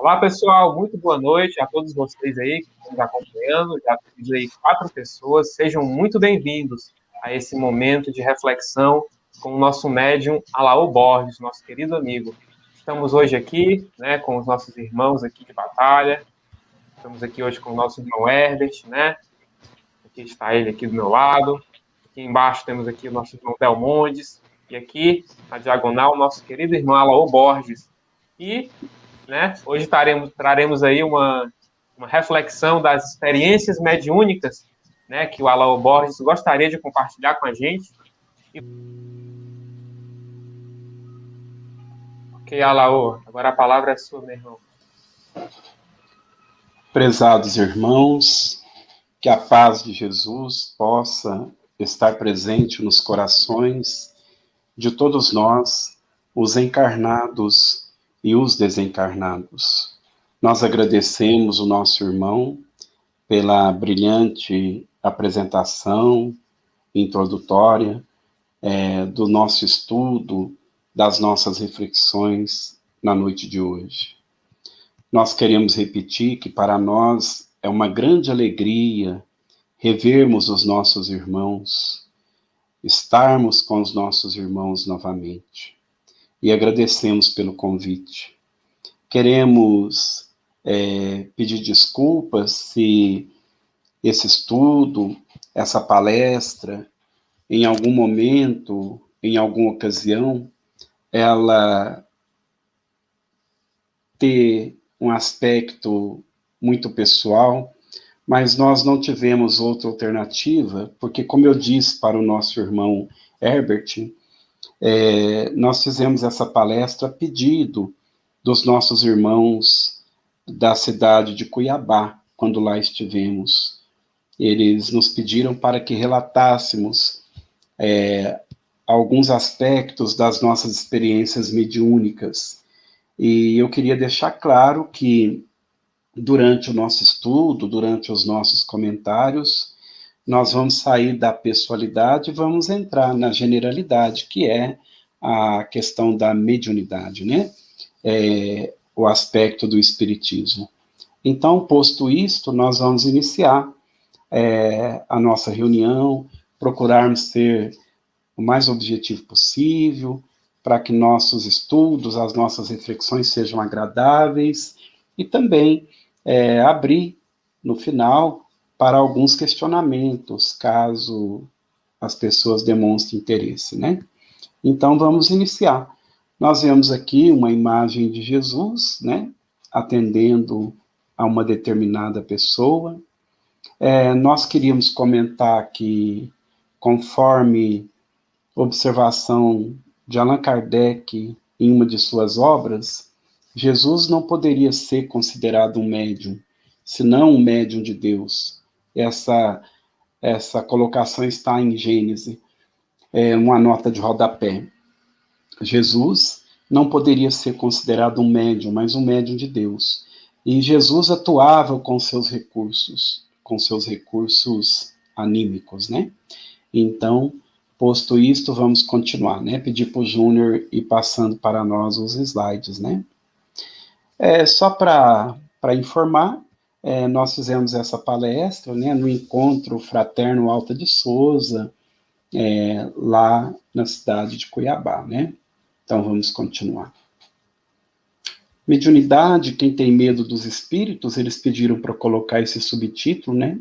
Olá, pessoal, muito boa noite a todos vocês aí que estão nos acompanhando. Já temos aí 4 pessoas. Sejam muito bem-vindos a esse momento de reflexão com o nosso médium Alaô Borges, nosso querido amigo. Estamos hoje aqui, né, com os nossos irmãos aqui de batalha. Estamos aqui hoje com o nosso irmão Herbert, né? Aqui está ele aqui do meu lado. Aqui embaixo temos aqui o nosso irmão Delmondes. E aqui, na diagonal, o nosso querido irmão Alaô Borges. E, né, hoje traremos aí uma reflexão das experiências mediúnicas, né, que o Alaô Borges gostaria de compartilhar com a gente. Ok, Alaô, agora a palavra é sua, meu irmão. Prezados irmãos, que a paz de Jesus possa estar presente nos corações de todos nós, os encarnados e os desencarnados. Nós agradecemos o nosso irmão pela brilhante apresentação introdutória do nosso estudo, das nossas reflexões na noite de hoje. Nós queremos repetir que para nós é uma grande alegria revermos os nossos irmãos, estarmos com os nossos irmãos novamente. E agradecemos pelo convite. Queremos pedir desculpas se esse estudo, essa palestra, em algum momento, em alguma ocasião, ela ter um aspecto muito pessoal, mas nós não tivemos outra alternativa, porque, como eu disse para o nosso irmão Herbert, nós fizemos essa palestra a pedido dos nossos irmãos da cidade de Cuiabá, quando lá estivemos. Eles nos pediram para que relatássemos alguns aspectos das nossas experiências mediúnicas. E eu queria deixar claro que, durante o nosso estudo, durante os nossos comentários, nós vamos sair da pessoalidade e vamos entrar na generalidade, que é a questão da mediunidade, né? O aspecto do espiritismo. Então, posto isto, nós vamos iniciar a nossa reunião, procurarmos ser o mais objetivo possível, para que nossos estudos, as nossas reflexões sejam agradáveis, e também abrir, no final, para alguns questionamentos, caso as pessoas demonstrem interesse, né? Então, vamos iniciar. Nós vemos aqui uma imagem de Jesus, né? Atendendo a uma determinada pessoa. Nós queríamos comentar que, conforme observação de Allan Kardec em uma de suas obras, Jesus não poderia ser considerado um médium, senão um médium de Deus. Essa colocação está em Gênesis, uma nota de rodapé. Jesus não poderia ser considerado um médium, mas um médium de Deus. E Jesus atuava com seus recursos anímicos, né? Então, posto isto, vamos continuar, né? Pedir para o Júnior ir passando para nós os slides, né? Só para informar, nós fizemos essa palestra, né, no Encontro Fraterno Alta de Souza, lá na cidade de Cuiabá, né? Então, vamos continuar. Mediunidade, quem tem medo dos espíritos, eles pediram para colocar esse subtítulo, né?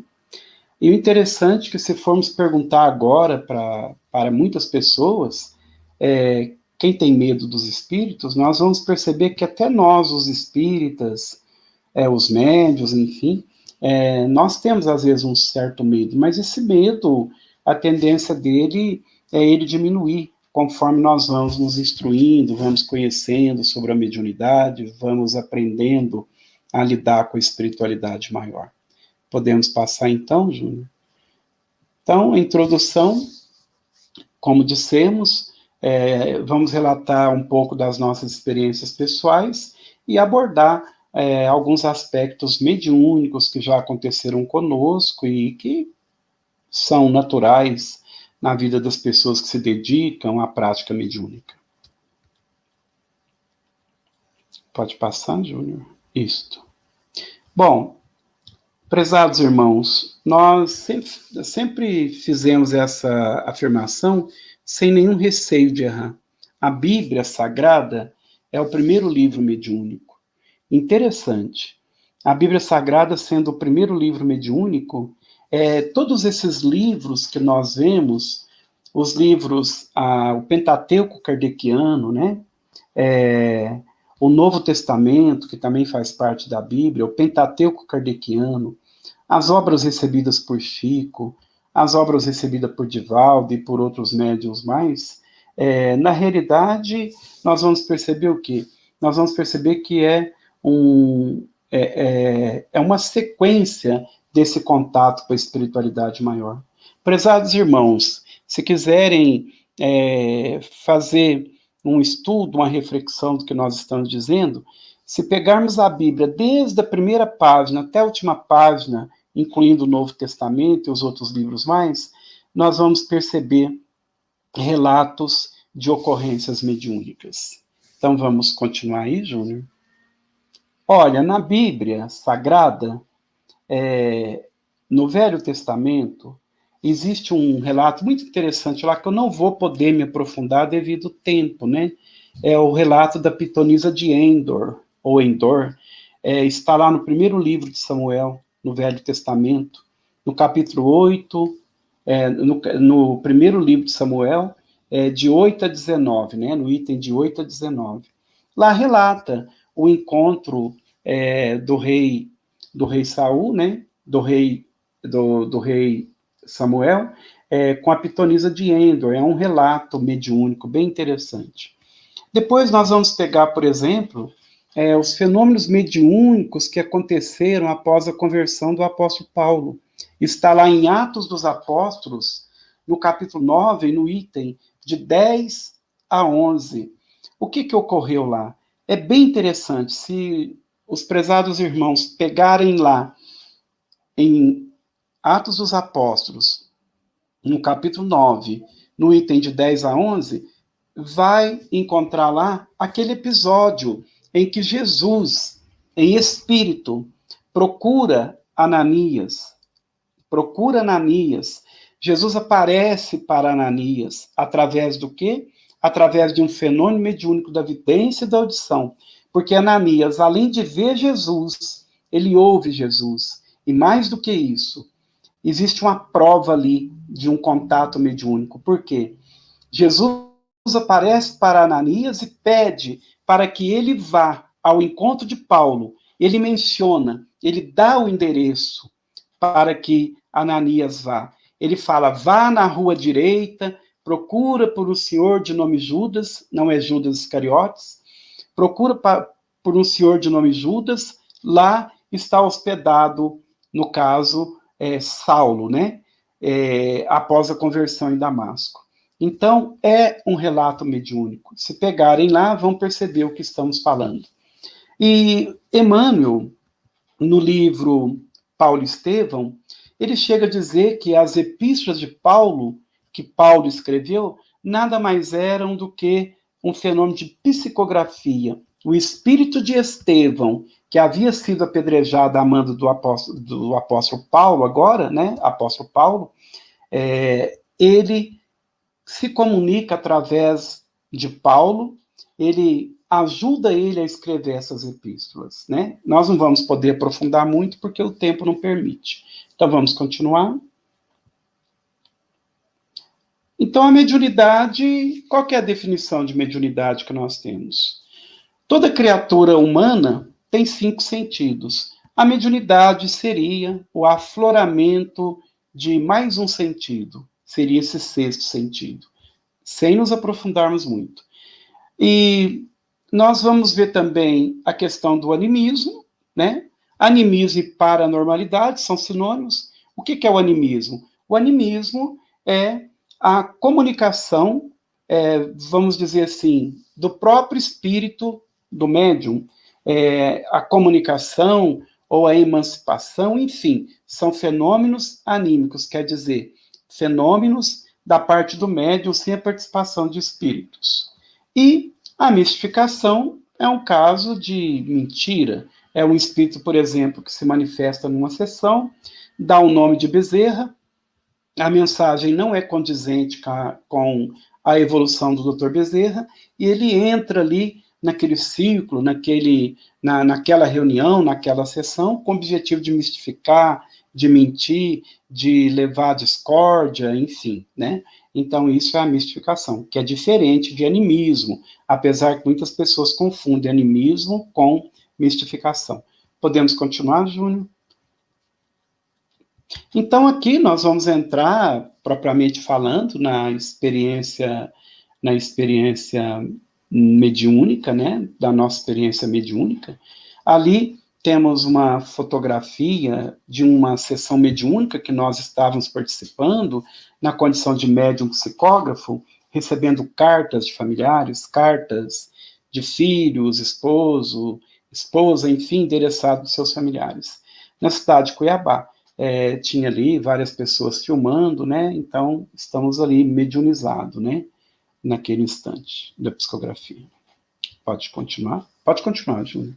E o interessante é que, se formos perguntar agora para muitas pessoas, quem tem medo dos espíritos, nós vamos perceber que até nós, os espíritas, os médios, enfim, nós temos às vezes um certo medo, mas esse medo, a tendência dele é ele diminuir, conforme nós vamos nos instruindo, vamos conhecendo sobre a mediunidade, vamos aprendendo a lidar com a espiritualidade maior. Podemos passar então, Júnior? Então, a introdução, como dissemos, vamos relatar um pouco das nossas experiências pessoais e abordar alguns aspectos mediúnicos que já aconteceram conosco e que são naturais na vida das pessoas que se dedicam à prática mediúnica. Pode passar, Júnior? Isto. Bom, prezados irmãos, nós sempre fizemos essa afirmação sem nenhum receio de errar. A Bíblia Sagrada é o primeiro livro mediúnico. Interessante. A Bíblia Sagrada sendo o primeiro livro mediúnico, todos esses livros que nós vemos, os livros, o Pentateuco kardeciano, né? O Novo Testamento, que também faz parte da Bíblia, o Pentateuco kardeciano, as obras recebidas por Chico, as obras recebidas por Divaldo e por outros médiuns mais, na realidade, nós vamos perceber o quê? Nós vamos perceber que é uma sequência desse contato com a espiritualidade maior. Prezados irmãos, se quiserem fazer um estudo, uma reflexão do que nós estamos dizendo, se pegarmos a Bíblia desde a primeira página até a última página, incluindo o Novo Testamento e os outros livros mais, nós vamos perceber relatos de ocorrências mediúnicas. Então vamos continuar aí, Júnior? Olha, na Bíblia Sagrada, no Velho Testamento, existe um relato muito interessante lá que eu não vou poder me aprofundar devido ao tempo, né? É o relato da pitonisa de Endor, ou Endor, está lá no primeiro livro de Samuel, no Velho Testamento, no capítulo 8, no primeiro livro de Samuel, de 8 a 19, né? No item de 8 a 19. Lá relata o encontro do rei Saul, né? Do rei Samuel, com a pitonisa de Endor. É um relato mediúnico bem interessante. Depois nós vamos pegar, por exemplo, os fenômenos mediúnicos que aconteceram após a conversão do apóstolo Paulo. Está lá em Atos dos Apóstolos, no capítulo 9, no item de 10 a 11. O que ocorreu lá? É bem interessante. Se os prezados irmãos pegarem lá em Atos dos Apóstolos, no capítulo 9, no item de 10 a 11, vai encontrar lá aquele episódio em que Jesus, em espírito, procura Ananias. Jesus aparece para Ananias através do quê? Através de um fenômeno mediúnico da vidência e da audição. Porque Ananias, além de ver Jesus, ele ouve Jesus. E mais do que isso, existe uma prova ali de um contato mediúnico. Por quê? Jesus aparece para Ananias e pede para que ele vá ao encontro de Paulo. Ele menciona, ele dá o endereço para que Ananias vá. Ele fala, vá na rua direita, procura por um senhor de nome Judas, não é Judas Iscariotes, procura por um senhor de nome Judas, lá está hospedado, no caso, Saulo, né? Após a conversão em Damasco. Então, é um relato mediúnico. Se pegarem lá, vão perceber o que estamos falando. E Emmanuel, no livro Paulo Estevão, ele chega a dizer que as epístolas de Paulo, que Paulo escreveu, nada mais eram do que um fenômeno de psicografia. O espírito de Estevão, que havia sido apedrejado a mando do apóstolo Paulo agora, né, apóstolo Paulo, ele se comunica através de Paulo, ele ajuda ele a escrever essas epístolas, né? Nós não vamos poder aprofundar muito porque o tempo não permite. Então vamos continuar. Então a mediunidade, qual que é a definição de mediunidade que nós temos? Toda criatura humana tem 5 sentidos. A mediunidade seria o afloramento de mais um sentido, seria esse 6º sentido, sem nos aprofundarmos muito. E nós vamos ver também a questão do animismo, né? Animismo e paranormalidade são sinônimos. O que é o animismo? O animismo é a comunicação, vamos dizer assim, do próprio espírito do médium, a comunicação ou a emancipação, enfim, são fenômenos anímicos, quer dizer, fenômenos da parte do médium sem a participação de espíritos. E a mistificação é um caso de mentira, É um espírito, por exemplo, que se manifesta numa sessão, dá o nome de Bezerra, a mensagem não é condizente com a evolução do Dr. Bezerra, e ele entra ali naquele círculo, naquela reunião, naquela sessão, com o objetivo de mistificar, de mentir, de levar discórdia, enfim, né? Então, isso é a mistificação, que é diferente de animismo, apesar que muitas pessoas confundem animismo com mistificação. Podemos continuar, Júnior? Então, aqui nós vamos entrar, propriamente falando, na experiência mediúnica, né, da nossa experiência mediúnica. Ali temos uma fotografia de uma sessão mediúnica que nós estávamos participando, na condição de médium psicógrafo, recebendo cartas de familiares, cartas de filhos, esposa, enfim, endereçado aos seus familiares, na cidade de Cuiabá. Tinha ali várias pessoas filmando, né? Então, estamos ali mediunizados, né? Naquele instante da psicografia. Pode continuar? Pode continuar, Júnior.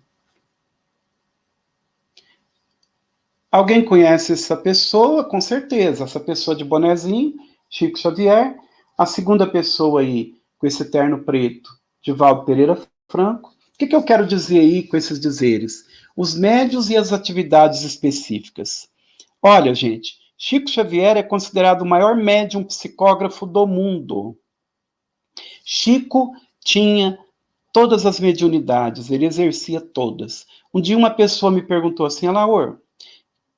Alguém conhece essa pessoa? Com certeza. Essa pessoa de bonezinho, Chico Xavier. A segunda pessoa aí, com esse terno preto, Divaldo Pereira Franco. O que eu quero dizer aí com esses dizeres? Os médios e as atividades específicas. Olha, gente, Chico Xavier é considerado o maior médium psicógrafo do mundo. Chico tinha todas as mediunidades, ele exercia todas. Um dia uma pessoa me perguntou assim, Alaor,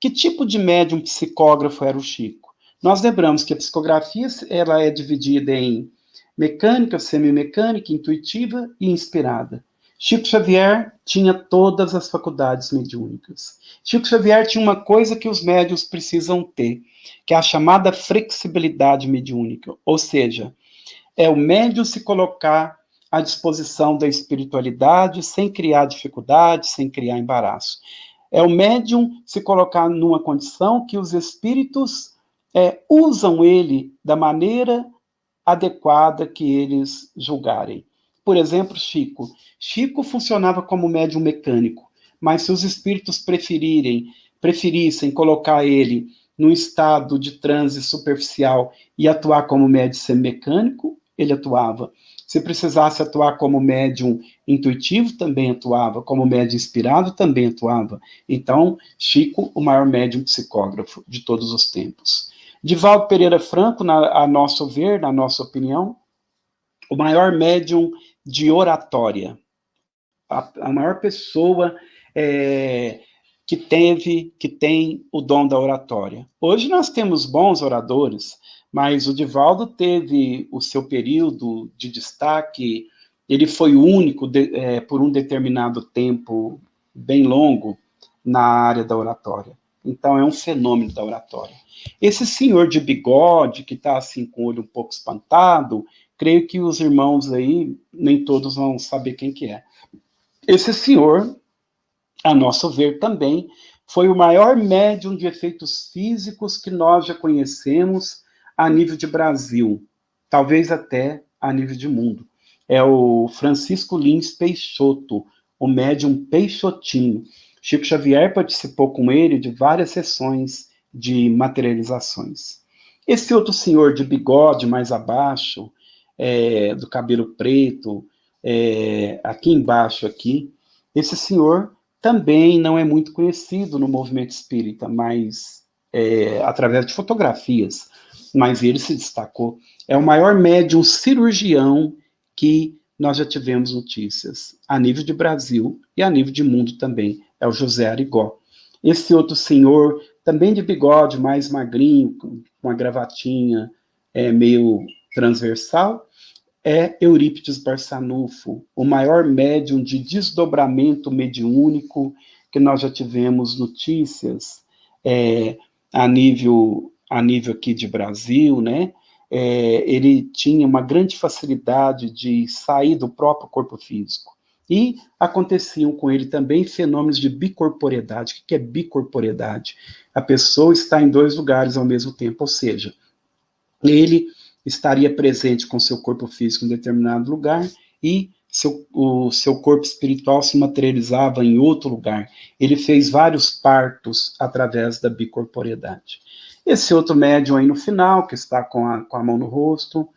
que tipo de médium psicógrafo era o Chico? Nós lembramos que a psicografia ela é dividida em mecânica, semimecânica, intuitiva e inspirada. Chico Xavier tinha todas as faculdades mediúnicas. Chico Xavier tinha uma coisa que os médiuns precisam ter, que é a chamada flexibilidade mediúnica, ou seja, é o médium se colocar à disposição da espiritualidade sem criar dificuldade, sem criar embaraço. É o médium se colocar numa condição que os espíritos usam ele da maneira adequada que eles julgarem. Por exemplo, Chico. Chico funcionava como médium mecânico, mas se os espíritos preferissem colocar ele num estado de transe superficial e atuar como médium semimecânico, ele atuava. Se precisasse atuar como médium intuitivo, também atuava. Como médium inspirado, também atuava. Então, Chico, o maior médium psicógrafo de todos os tempos. Divaldo Pereira Franco, a nosso ver, na nossa opinião, o maior médium de oratória. A maior pessoa que tem o dom da oratória. Hoje nós temos bons oradores, mas o Divaldo teve o seu período de destaque, ele foi o único por um determinado tempo bem longo na área da oratória. Então é um fenômeno da oratória. Esse senhor de bigode, que está assim com o olho um pouco espantado, creio que os irmãos aí, nem todos vão saber quem que é. Esse senhor, a nosso ver também, foi o maior médium de efeitos físicos que nós já conhecemos a nível de Brasil, talvez até a nível de mundo. É o Francisco Lins Peixoto, o médium Peixotinho. Chico Xavier participou com ele de várias sessões de materializações. Esse outro senhor de bigode mais abaixo, do cabelo preto, aqui embaixo, esse senhor também não é muito conhecido no movimento espírita, mas através de fotografias, mas ele se destacou. É o maior médium cirurgião que nós já tivemos notícias, a nível de Brasil e a nível de mundo também, é o José Arigó. Esse outro senhor, também de bigode, mais magrinho, com uma gravatinha meio transversal, é Eurípides Barçanufo, o maior médium de desdobramento mediúnico que nós já tivemos notícias a nível aqui de Brasil, né? Ele tinha uma grande facilidade de sair do próprio corpo físico. E aconteciam com ele também fenômenos de bicorporeidade. O que é bicorporeidade? A pessoa está em dois lugares ao mesmo tempo, ou seja, ele estaria presente com seu corpo físico em determinado lugar e o seu corpo espiritual se materializava em outro lugar. Ele fez vários partos através da bicorporeidade. Esse outro médium aí no final, que está com a mão no rosto,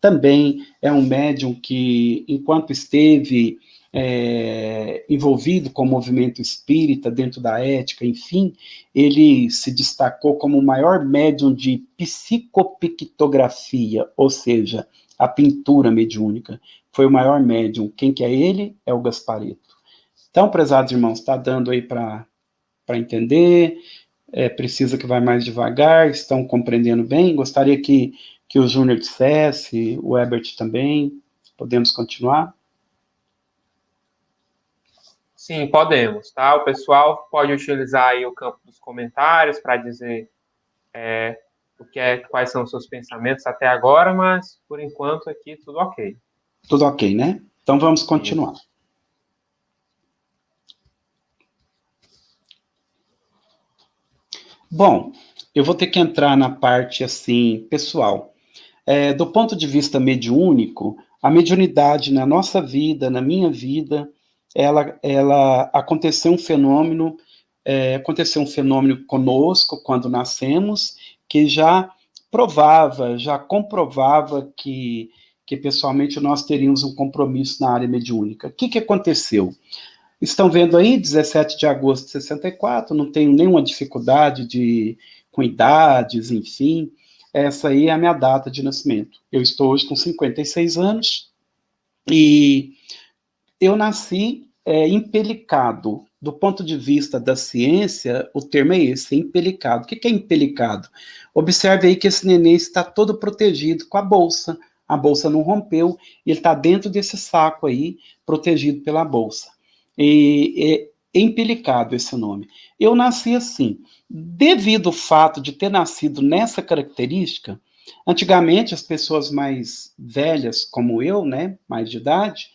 também é um médium que, enquanto esteve envolvido com o movimento espírita, dentro da ética, enfim, ele se destacou como o maior médium de psicopictografia, ou seja, a pintura mediúnica. Foi o maior médium. Quem que é ele? É o Gasparetto. Então, prezados irmãos, está dando aí para entender, precisa que vá mais devagar, estão compreendendo bem? Gostaria que o Júnior dissesse, o Herbert também. Podemos continuar? Sim, podemos, tá? O pessoal pode utilizar aí o campo dos comentários para dizer quais são os seus pensamentos até agora, mas por enquanto aqui tudo ok. Tudo ok, né? Então vamos continuar. Isso. Bom, eu vou ter que entrar na parte assim pessoal. Do ponto de vista mediúnico, a mediunidade na nossa vida, na minha vida, ela aconteceu um fenômeno conosco quando nascemos, que já comprovava que pessoalmente nós teríamos um compromisso na área mediúnica. O que aconteceu? Estão vendo aí, 17 de agosto de 64, não tenho nenhuma dificuldade com idades, enfim. Essa aí é a minha data de nascimento. Eu estou hoje com 56 anos e eu nasci empelicado. Do ponto de vista da ciência, o termo é esse, empelicado. O que é empelicado? Observe aí que esse neném está todo protegido com a bolsa. A bolsa não rompeu, e ele está dentro desse saco aí, protegido pela bolsa. É empelicado esse nome. Eu nasci assim. Devido ao fato de ter nascido nessa característica, antigamente as pessoas mais velhas, como eu, né, mais de idade,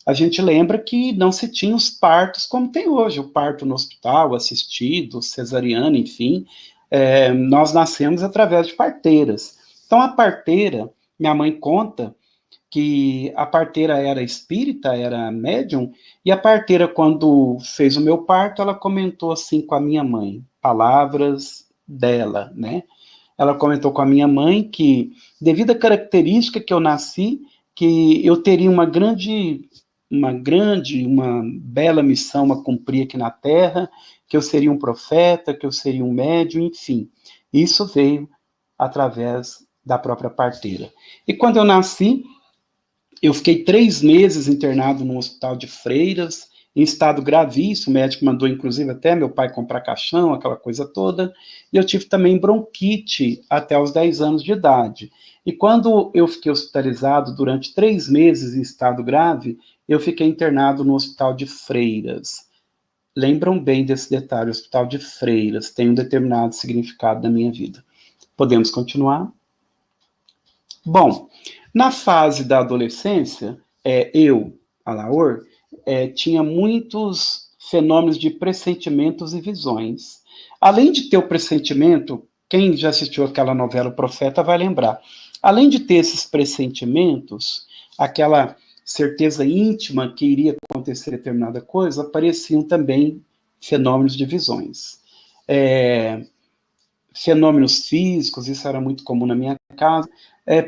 a gente lembra que não se tinha os partos como tem hoje, o parto no hospital, assistido, cesariana, enfim. Nós nascemos através de parteiras. Então, a parteira, minha mãe conta que a parteira era espírita, era médium, e a parteira, quando fez o meu parto, ela comentou assim com a minha mãe, palavras dela, né? Ela comentou com a minha mãe que, devido à característica que eu nasci, que eu teria uma bela missão a cumprir aqui na Terra, que eu seria um profeta, que eu seria um médium, enfim. Isso veio através da própria parteira. E quando eu nasci, eu fiquei 3 meses internado no hospital de Freiras, em estado gravíssimo, o médico mandou, inclusive, até meu pai comprar caixão, aquela coisa toda, e eu tive também bronquite até os 10 anos de idade. E quando eu fiquei hospitalizado durante 3 meses em estado grave, eu fiquei internado no hospital de Freiras. Lembram bem desse detalhe, o hospital de Freiras tem um determinado significado na minha vida. Podemos continuar? Bom, na fase da adolescência, Alaor, tinha muitos fenômenos de pressentimentos e visões. Além de ter o pressentimento, quem já assistiu aquela novela O Profeta vai lembrar. Além de ter esses pressentimentos, aquela certeza íntima que iria acontecer determinada coisa, apareciam também fenômenos de visões. Fenômenos físicos, isso era muito comum na minha casa,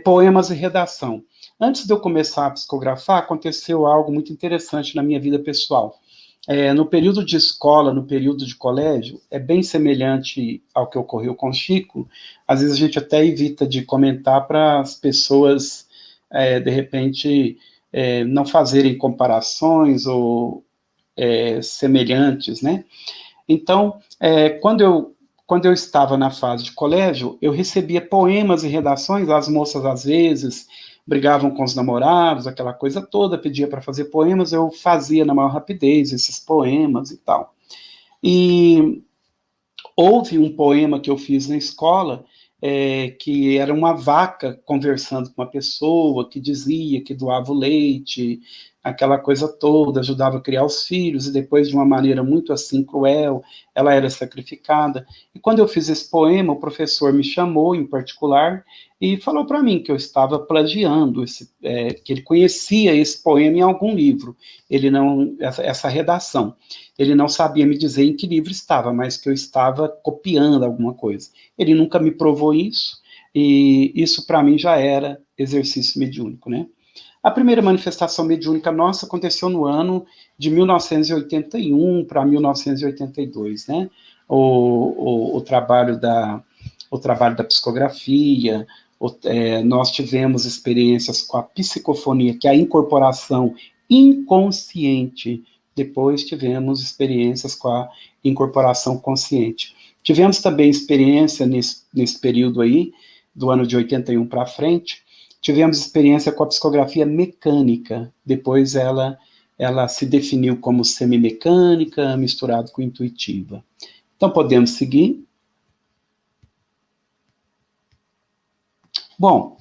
poemas e redação. Antes de eu começar a psicografar, aconteceu algo muito interessante na minha vida pessoal. No período de escola, no período de colégio, é bem semelhante ao que ocorreu com o Chico. Às vezes a gente até evita de comentar para as pessoas, de repente, não fazerem comparações ou semelhantes, né? Então, quando eu estava na fase de colégio, eu recebia poemas e redações, as moças às vezes brigavam com os namorados, aquela coisa toda, pedia para fazer poemas, eu fazia na maior rapidez esses poemas e tal. E houve um poema que eu fiz na escola, que era uma vaca conversando com uma pessoa, que dizia que doava o leite, aquela coisa toda, ajudava a criar os filhos, e depois, de uma maneira muito assim cruel, ela era sacrificada. E quando eu fiz esse poema, o professor me chamou em particular, e falou para mim que eu estava plagiando, que ele conhecia esse poema em algum livro, ele não, essa redação. Ele não sabia me dizer em que livro estava, mas que eu estava copiando alguma coisa. Ele nunca me provou isso, e isso para mim já era exercício mediúnico, né? A primeira manifestação mediúnica nossa aconteceu no ano de 1981 para 1982, né? O trabalho da psicografia, nós tivemos experiências com a psicofonia, que é a incorporação inconsciente. Depois tivemos experiências com a incorporação consciente. Tivemos também experiência nesse período aí, do ano de 81 para frente, tivemos experiência com a psicografia mecânica, depois ela se definiu como semimecânica, misturado com intuitiva. Então, podemos seguir. Bom,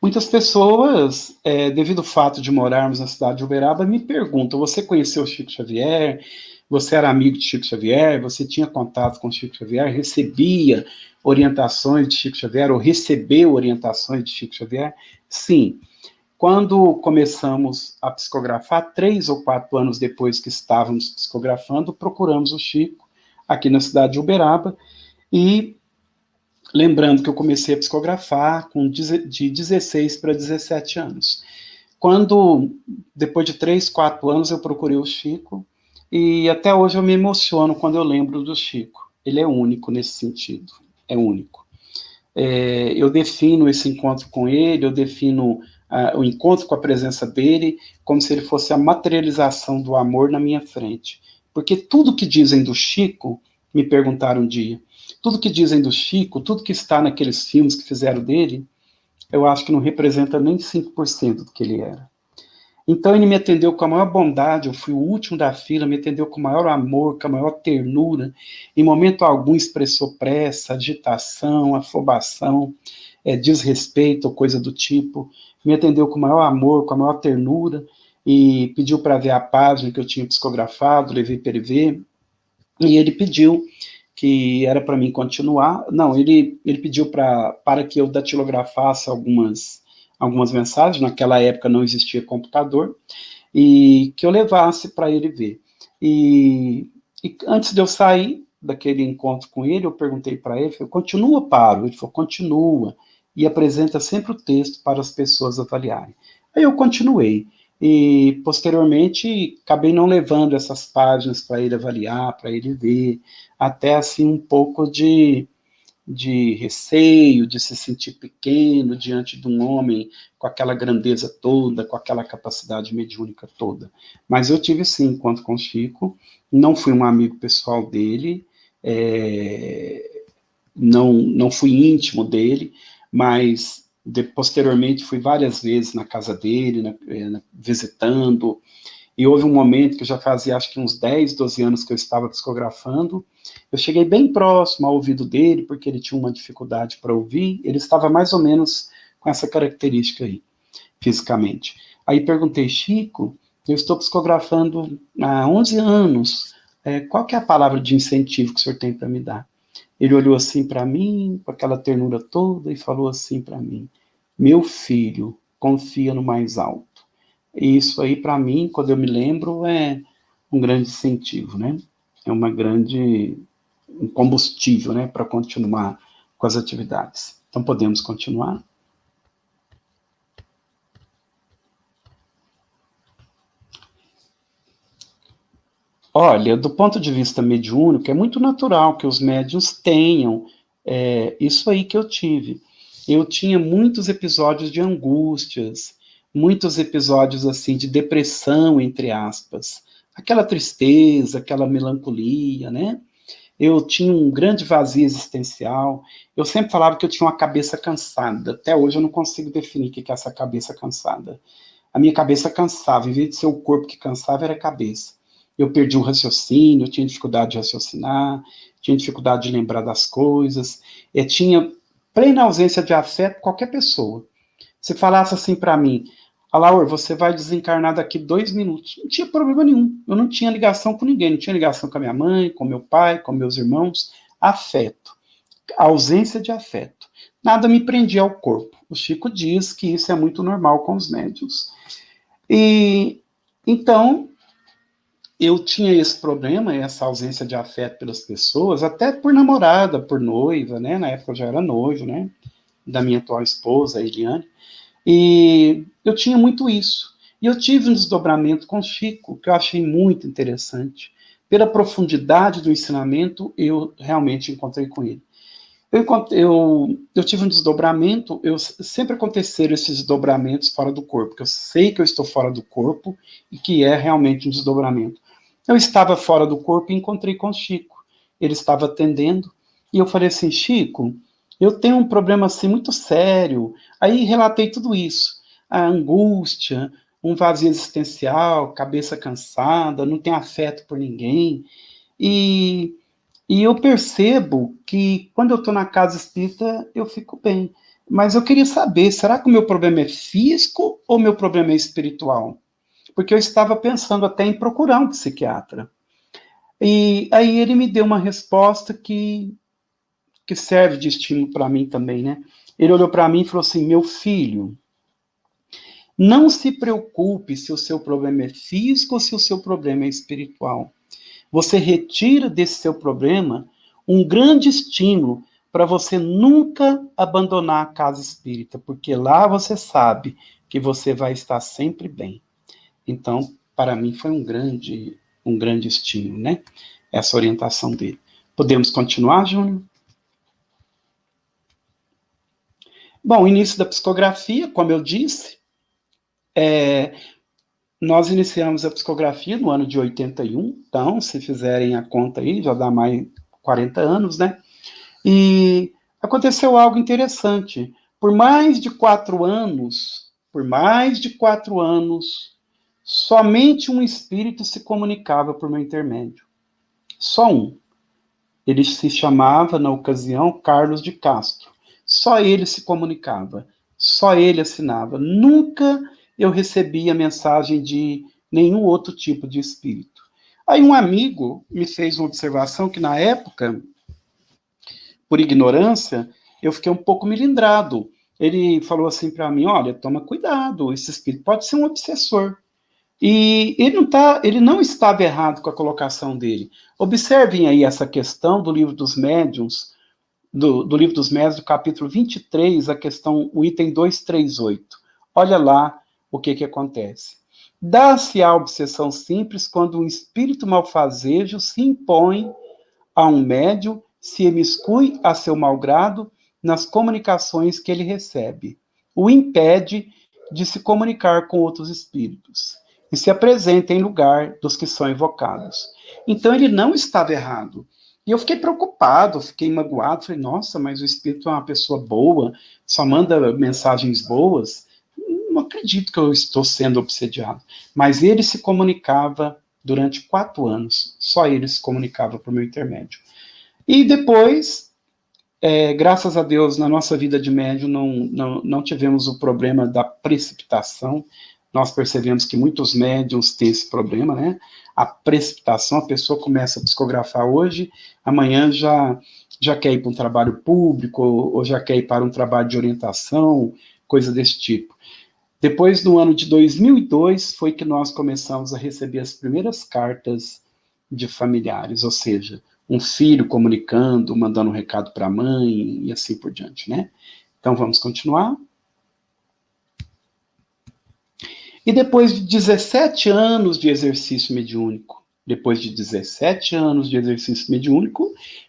muitas pessoas, devido ao fato de morarmos na cidade de Uberaba, me perguntam, você conheceu o Chico Xavier? Você era amigo de Chico Xavier? Você tinha contato com o Chico Xavier? Recebia orientações de Chico Xavier ou recebeu orientações de Chico Xavier? Sim. Quando começamos a psicografar, 3 ou 4 anos depois que estávamos psicografando, procuramos o Chico aqui na cidade de Uberaba, e lembrando que eu comecei a psicografar de 16 para 17 anos. Depois de 3, 4 anos, eu procurei o Chico, e até hoje eu me emociono quando eu lembro do Chico. Ele é único nesse sentido, é único. Eu defino esse encontro com ele, eu defino o encontro com a presença dele como se ele fosse a materialização do amor na minha frente. Porque tudo que dizem do Chico, me perguntaram um dia, tudo que dizem do Chico, tudo que está naqueles filmes que fizeram dele, eu acho que não representa nem 5% do que ele era. Então ele me atendeu com a maior bondade, eu fui o último da fila, me atendeu com o maior amor, com a maior ternura, em momento algum expressou pressa, agitação, afobação, desrespeito ou coisa do tipo, me atendeu com o maior amor, com a maior ternura, e pediu para ver a página que eu tinha psicografado, levei para ele ver, e ele pediu que era para mim continuar, não, ele pediu para que eu datilografasse algumas mensagens, naquela época não existia computador, e que eu levasse para ele ver. E antes de eu sair daquele encontro com ele, eu perguntei para ele, falei, continua, Paro? Ele falou, continua, e apresenta sempre o texto para as pessoas avaliarem. Aí eu continuei, e posteriormente acabei não levando essas páginas para ele avaliar, para ele ver, até assim um pouco de receio, de se sentir pequeno diante de um homem com aquela grandeza toda, com aquela capacidade mediúnica toda. Mas eu tive sim encontro com o Chico, não fui um amigo pessoal dele, não fui íntimo dele, mas posteriormente fui várias vezes na casa dele, visitando, e houve um momento que eu já fazia acho que uns 10, 12 anos que eu estava psicografando, eu cheguei bem próximo ao ouvido dele, porque ele tinha uma dificuldade para ouvir, ele estava mais ou menos com essa característica aí, fisicamente. Aí perguntei, Chico, eu estou psicografando há 11 anos, qual que é a palavra de incentivo que o senhor tem para me dar? Ele olhou assim para mim, com aquela ternura toda, e falou assim para mim, meu filho, confia no mais alto. E isso aí, para mim, quando eu me lembro, é um grande incentivo, né? É um combustível, né, para continuar com as atividades. Então, podemos continuar? Olha, do ponto de vista mediúnico, é muito natural que os médiuns tenham isso aí que eu tive. Eu tinha muitos episódios de angústias, muitos episódios assim de depressão, entre aspas. Aquela tristeza, aquela melancolia, né? Eu tinha um grande vazio existencial. Eu sempre falava que eu tinha uma cabeça cansada. Até hoje eu não consigo definir o que é essa cabeça cansada. A minha cabeça cansava, em vez de ser o corpo que cansava, era a cabeça. Eu perdi o raciocínio, eu tinha dificuldade de raciocinar, tinha dificuldade de lembrar das coisas, eu tinha plena ausência de afeto qualquer pessoa. Se falasse assim para mim, Alaor, você vai desencarnar daqui 2 minutos. Não tinha problema nenhum. Eu não tinha ligação com ninguém. Não tinha ligação com a minha mãe, com meu pai, com meus irmãos. Afeto. A ausência de afeto. nada me prendia ao corpo. O Chico diz que isso é muito normal com os médiuns. E então eu tinha esse problema, essa ausência de afeto pelas pessoas, até por namorada, por noiva, né? Na época eu já era noivo, né? Da minha atual esposa, a Eliane. E eu tinha muito isso. E eu tive um desdobramento com o Chico, que eu achei muito interessante. Pela profundidade do ensinamento, eu realmente encontrei com ele. Eu tive um desdobramento, sempre aconteceram esses desdobramentos fora do corpo, porque eu sei que eu estou fora do corpo e que é realmente um desdobramento. Eu estava fora do corpo e encontrei com o Chico. Ele estava atendendo e eu falei assim, Chico, eu tenho um problema assim muito sério. Aí relatei tudo isso, a angústia, um vazio existencial, cabeça cansada, não tem afeto por ninguém. E eu percebo que quando eu estou na casa espírita, eu fico bem. Mas eu queria saber, será que o meu problema é físico ou o meu problema é espiritual? Porque eu estava pensando até em procurar um psiquiatra. E aí ele me deu uma resposta que serve de estímulo para mim também, né? Ele olhou para mim e falou assim, meu filho, não se preocupe se o seu problema é físico ou se o seu problema é espiritual. Você retira desse seu problema um grande estímulo para você nunca abandonar a casa espírita, porque lá você sabe que você vai estar sempre bem. Então, para mim foi um grande estímulo, né? Essa orientação dele. Podemos continuar, Júnior? Bom, início da psicografia, como eu disse, nós iniciamos a psicografia no ano de 81, então, se fizerem a conta aí, já dá mais 40 anos, né? E aconteceu algo interessante. Por mais de 4 anos, somente um espírito se comunicava por meu intermédio. Só um. Ele se chamava, na ocasião, Carlos de Castro. Só ele se comunicava, só ele assinava. Nunca eu recebia mensagem de nenhum outro tipo de espírito. Aí um amigo me fez uma observação que, na época, por ignorância, eu fiquei um pouco melindrado. Ele falou assim para mim, olha, toma cuidado, esse espírito pode ser um obsessor. E ele não estava errado com a colocação dele. Observem aí essa questão do livro dos médiuns, do livro dos médiuns, do capítulo 23, o item 238. Olha lá o que acontece. Dá-se a obsessão simples quando um espírito malfazejo se impõe a um médium, se imiscui a seu malgrado nas comunicações que ele recebe. O impede de se comunicar com outros espíritos e se apresenta em lugar dos que são invocados. Então ele não estava errado. E eu fiquei preocupado, fiquei magoado, falei, nossa, mas o espírito é uma pessoa boa, só manda mensagens boas. Não acredito que eu estou sendo obsediado. Mas ele se comunicava durante 4 anos, só ele se comunicava por meu intermédio. E depois, graças a Deus, na nossa vida de médium, não tivemos o problema da precipitação. Nós percebemos que muitos médiums têm esse problema, né? A precipitação, a pessoa começa a psicografar hoje, amanhã já quer ir para um trabalho público, ou já quer ir para um trabalho de orientação, coisa desse tipo. Depois, no ano de 2002, foi que nós começamos a receber as primeiras cartas de familiares, ou seja, um filho comunicando, mandando um recado para a mãe, e assim por diante, né? Então, vamos continuar. E depois de 17 anos de exercício mediúnico,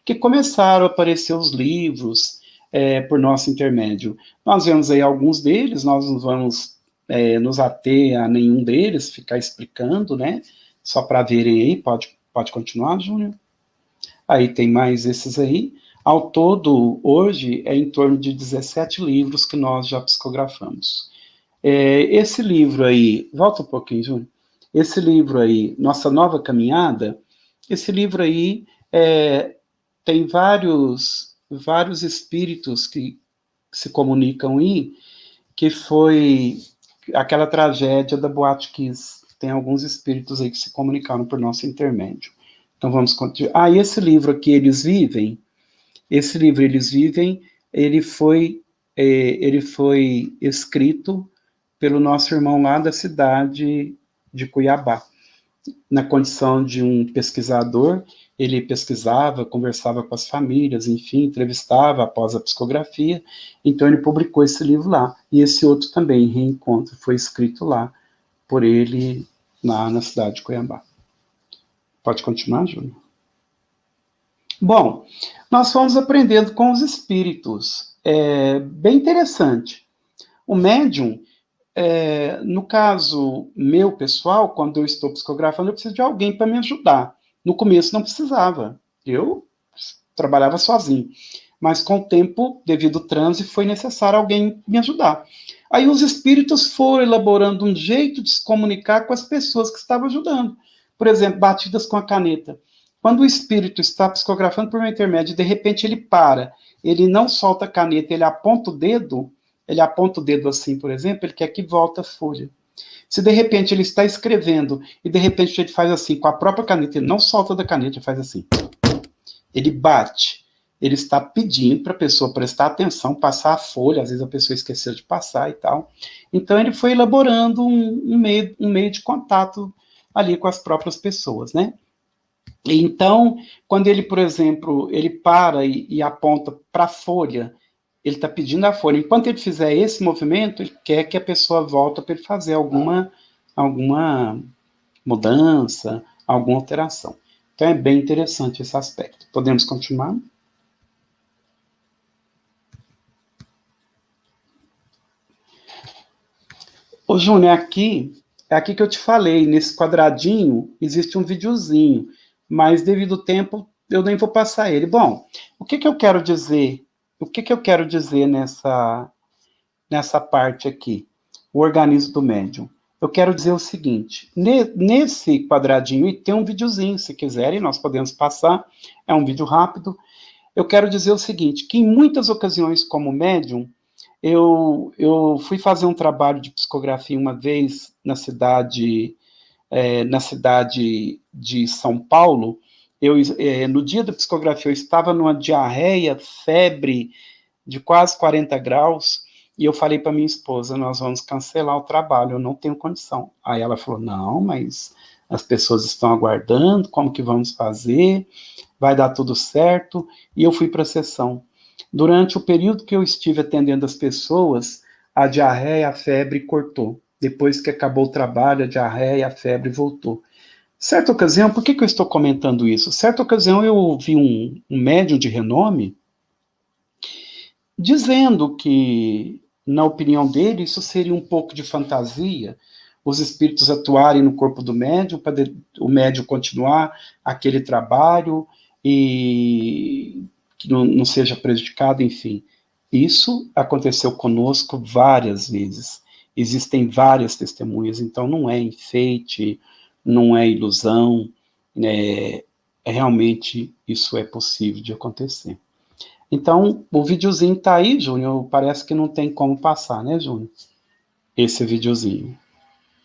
que começaram a aparecer os livros por nosso intermédio. Nós vemos aí alguns deles, nós não vamos nos ater a nenhum deles, ficar explicando, né? Só para verem aí, pode continuar, Júnior? Aí tem mais esses aí. Ao todo, hoje, é em torno de 17 livros que nós já psicografamos. Esse livro aí, volta um pouquinho, Júnior. Esse livro aí, Nossa Nova Caminhada, esse livro aí tem vários espíritos que se comunicam aí, que foi aquela tragédia da Boate Kiss. Tem alguns espíritos aí que se comunicaram por nosso intermédio. Então vamos continuar. E esse livro aqui, Eles Vivem, ele foi ele foi escrito pelo nosso irmão lá da cidade de Cuiabá, na condição de um pesquisador. Ele pesquisava, conversava com as famílias, enfim, entrevistava após a psicografia. Então ele publicou esse livro lá. E esse outro também, Reencontro, foi escrito lá por ele lá na cidade de Cuiabá. Pode continuar, Júnior? Bom, nós fomos aprendendo com os espíritos. É bem interessante. O médium, no caso meu pessoal, quando eu estou psicografando, eu preciso de alguém para me ajudar. No começo não precisava. Eu trabalhava sozinho. Mas com o tempo, devido ao transe, foi necessário alguém me ajudar. Aí os espíritos foram elaborando um jeito de se comunicar com as pessoas que estavam ajudando. Por exemplo, batidas com a caneta. Quando o espírito está psicografando por um intermédio, de repente ele para, ele não solta a caneta, ele aponta o dedo assim, por exemplo, ele quer que volte a folha. Se de repente ele está escrevendo e de repente ele faz assim com a própria caneta, ele não solta da caneta, ele faz assim. Ele bate. Ele está pedindo para a pessoa prestar atenção, passar a folha, às vezes a pessoa esqueceu de passar e tal. Então ele foi elaborando um meio de contato ali com as próprias pessoas, né? Então, quando ele, por exemplo, ele para e aponta para a folha, ele está pedindo a folha. Enquanto ele fizer esse movimento, ele quer que a pessoa volte para ele fazer alguma mudança, alguma alteração. Então é bem interessante esse aspecto. Podemos continuar? Ô, Júnior, é aqui que eu te falei, nesse quadradinho existe um videozinho, mas devido ao tempo eu nem vou passar ele. Bom, o que eu quero dizer? O que eu quero dizer nessa parte aqui? O organismo do médium. Eu quero dizer o seguinte, nesse quadradinho, e tem um videozinho, se quiserem, nós podemos passar, é um vídeo rápido. Eu quero dizer o seguinte, que em muitas ocasiões, como médium, eu fui fazer um trabalho de psicografia uma vez na cidade de São Paulo. No dia da psicografia, eu estava numa diarreia, febre de quase 40 graus, e eu falei para minha esposa, nós vamos cancelar o trabalho, eu não tenho condição. Aí ela falou, não, mas as pessoas estão aguardando, como que vamos fazer? Vai dar tudo certo. E eu fui para a sessão. Durante o período que eu estive atendendo as pessoas, a diarreia, a febre cortou. Depois que acabou o trabalho, a diarreia, a febre voltou. Certa ocasião, por que eu estou comentando isso? Certa ocasião eu ouvi um médium de renome dizendo que, na opinião dele, isso seria um pouco de fantasia, os espíritos atuarem no corpo do médium, para o médium continuar aquele trabalho e que não seja prejudicado, enfim. Isso aconteceu conosco várias vezes. Existem várias testemunhas, então não é enfeite, não é ilusão, realmente isso é possível de acontecer. Então, o videozinho tá aí, Júnior, parece que não tem como passar, né, Júnior? Esse videozinho.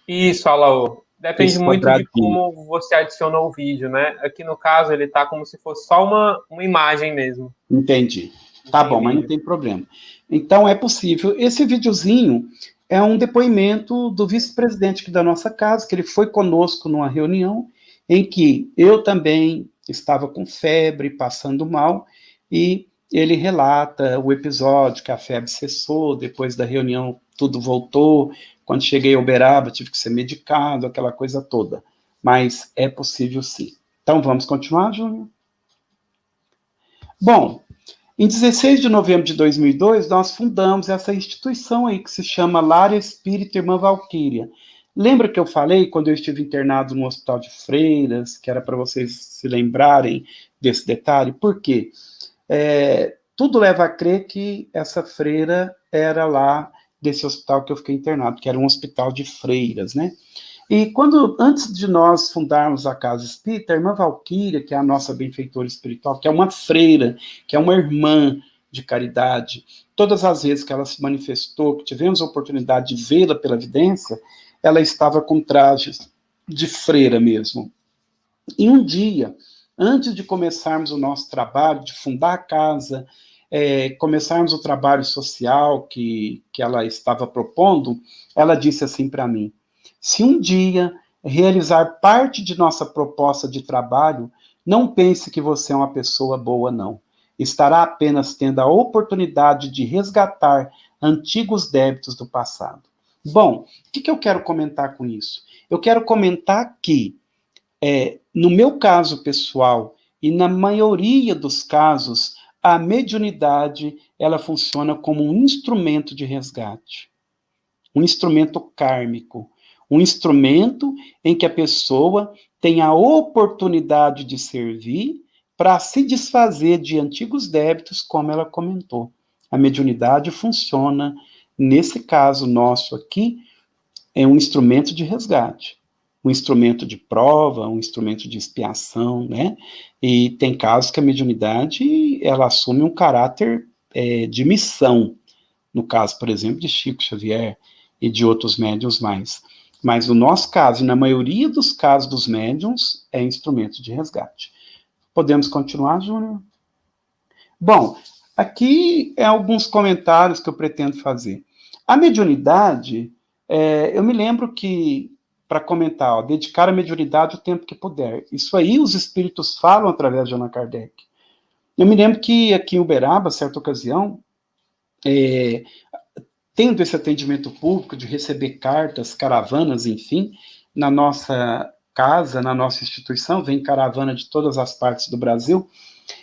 Isso, Alaô. Depende Esse muito de quadradinho. como você adicionou o vídeo, né? Aqui no caso, ele tá como se fosse só uma imagem mesmo. Entendi. Não Tá tem bom, mas não vídeo. tem problema. Então, é possível. Esse videozinho é um depoimento do vice-presidente da nossa casa, que ele foi conosco numa reunião em que eu também estava com febre, passando mal, e ele relata o episódio que a febre cessou, depois da reunião tudo voltou, quando cheguei a Uberaba tive que ser medicado, aquela coisa toda. Mas é possível sim. Então, vamos continuar, Júnior? Bom, em 16 de novembro de 2002, nós fundamos essa instituição aí que se chama Lar Espírita Irmã Valquíria. Lembra que eu falei quando eu estive internado no Hospital de Freiras, que era para vocês se lembrarem desse detalhe? Por quê? Tudo leva a crer que essa freira era lá desse hospital que eu fiquei internado, que era um hospital de freiras, né? E antes de nós fundarmos a Casa Espírita, a irmã Valquíria, que é a nossa benfeitora espiritual, que é uma freira, que é uma irmã de caridade, todas as vezes que ela se manifestou, que tivemos a oportunidade de vê-la pela vidência, ela estava com trajes de freira mesmo. E um dia, antes de começarmos o nosso trabalho, de fundar a casa, começarmos o trabalho social que ela estava propondo, ela disse assim para mim: se um dia realizar parte de nossa proposta de trabalho, não pense que você é uma pessoa boa, não. Estará apenas tendo a oportunidade de resgatar antigos débitos do passado. Bom, o que eu quero comentar com isso? Eu quero comentar que, no meu caso pessoal, e na maioria dos casos, a mediunidade ela funciona como um instrumento de resgate, um instrumento kármico, um instrumento em que a pessoa tem a oportunidade de servir para se desfazer de antigos débitos, como ela comentou. A mediunidade funciona, nesse caso nosso aqui, é um instrumento de resgate, um instrumento de prova, um instrumento de expiação, né? E tem casos que a mediunidade ela assume um caráter de missão, no caso, por exemplo, de Chico Xavier e de outros médiuns mais. Mas no nosso caso, e na maioria dos casos dos médiuns, é instrumento de resgate. Podemos continuar, Júnior? Bom, aqui é alguns comentários que eu pretendo fazer. A mediunidade, eu me lembro que, para comentar, dedicar a mediunidade o tempo que puder. Isso aí os espíritos falam através de Allan Kardec. Eu me lembro que aqui em Uberaba, certa ocasião, tendo esse atendimento público de receber cartas, caravanas, enfim, na nossa casa, na nossa instituição, vem caravana de todas as partes do Brasil,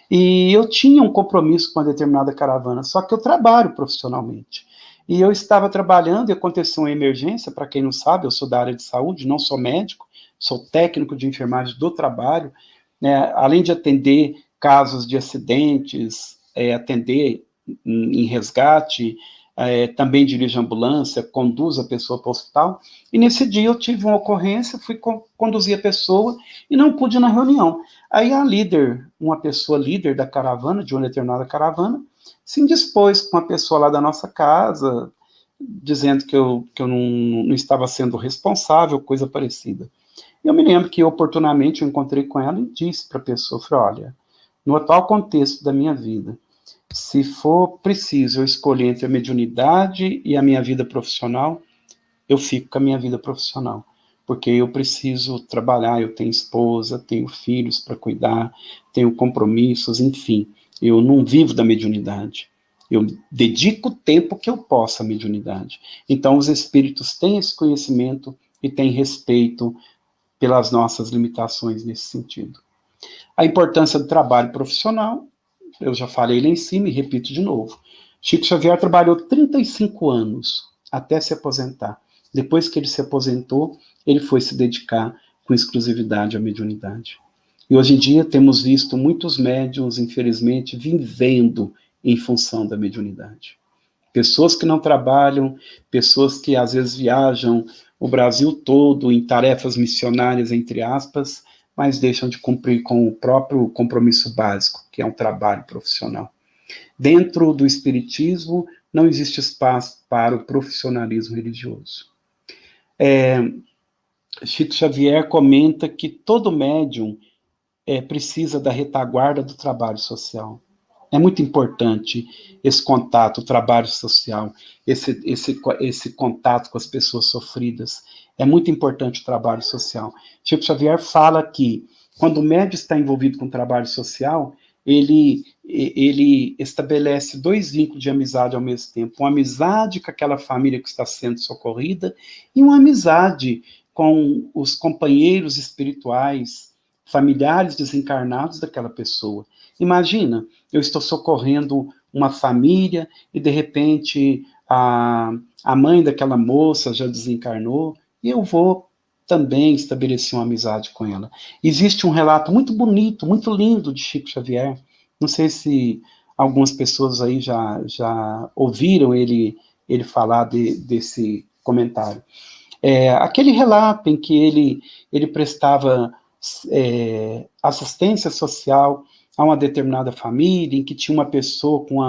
e eu tinha um compromisso com uma determinada caravana, só que eu trabalho profissionalmente. E eu estava trabalhando e aconteceu uma emergência, para quem não sabe, eu sou da área de saúde, não sou médico, sou técnico de enfermagem do trabalho, né, além de atender casos de acidentes, atender em resgate, também dirijo ambulância, conduzo a pessoa para o hospital, e nesse dia eu tive uma ocorrência, fui conduzir a pessoa e não pude ir na reunião. Aí a líder, uma pessoa líder da caravana, de uma determinada caravana, se indispôs com uma pessoa lá da nossa casa, dizendo que eu não estava sendo responsável, coisa parecida. Eu me lembro que oportunamente eu encontrei com ela e disse para a pessoa, falei, olha, no atual contexto da minha vida, se for preciso eu escolher entre a mediunidade e a minha vida profissional, eu fico com a minha vida profissional, porque eu preciso trabalhar, eu tenho esposa, tenho filhos para cuidar, tenho compromissos, enfim, eu não vivo da mediunidade. Eu dedico o tempo que eu posso à mediunidade. Então, os espíritos têm esse conhecimento e têm respeito pelas nossas limitações nesse sentido. A importância do trabalho profissional, eu já falei lá em cima e repito de novo. Chico Xavier trabalhou 35 anos até se aposentar. Depois que ele se aposentou, ele foi se dedicar com exclusividade à mediunidade. E hoje em dia temos visto muitos médiuns, infelizmente, vivendo em função da mediunidade. Pessoas que não trabalham, pessoas que às vezes viajam o Brasil todo em tarefas missionárias, entre aspas, mas deixam de cumprir com o próprio compromisso básico, que é um trabalho profissional. Dentro do espiritismo, não existe espaço para o profissionalismo religioso. Chico Xavier comenta que todo médium precisa da retaguarda do trabalho social. É muito importante esse contato, o trabalho social, esse contato com as pessoas sofridas. É muito importante o trabalho social. Chico Xavier fala que, quando o médium está envolvido com o trabalho social, ele estabelece dois vínculos de amizade ao mesmo tempo. Uma amizade com aquela família que está sendo socorrida e uma amizade com os companheiros espirituais, familiares desencarnados daquela pessoa. Imagina, eu estou socorrendo uma família e, de repente, a mãe daquela moça já desencarnou e eu vou também estabelecer uma amizade com ela. Existe um relato muito bonito, muito lindo de Chico Xavier. Não sei se algumas pessoas aí já ouviram ele falar desse comentário. Aquele relato em que ele prestava assistência social a uma determinada família, em que tinha uma pessoa com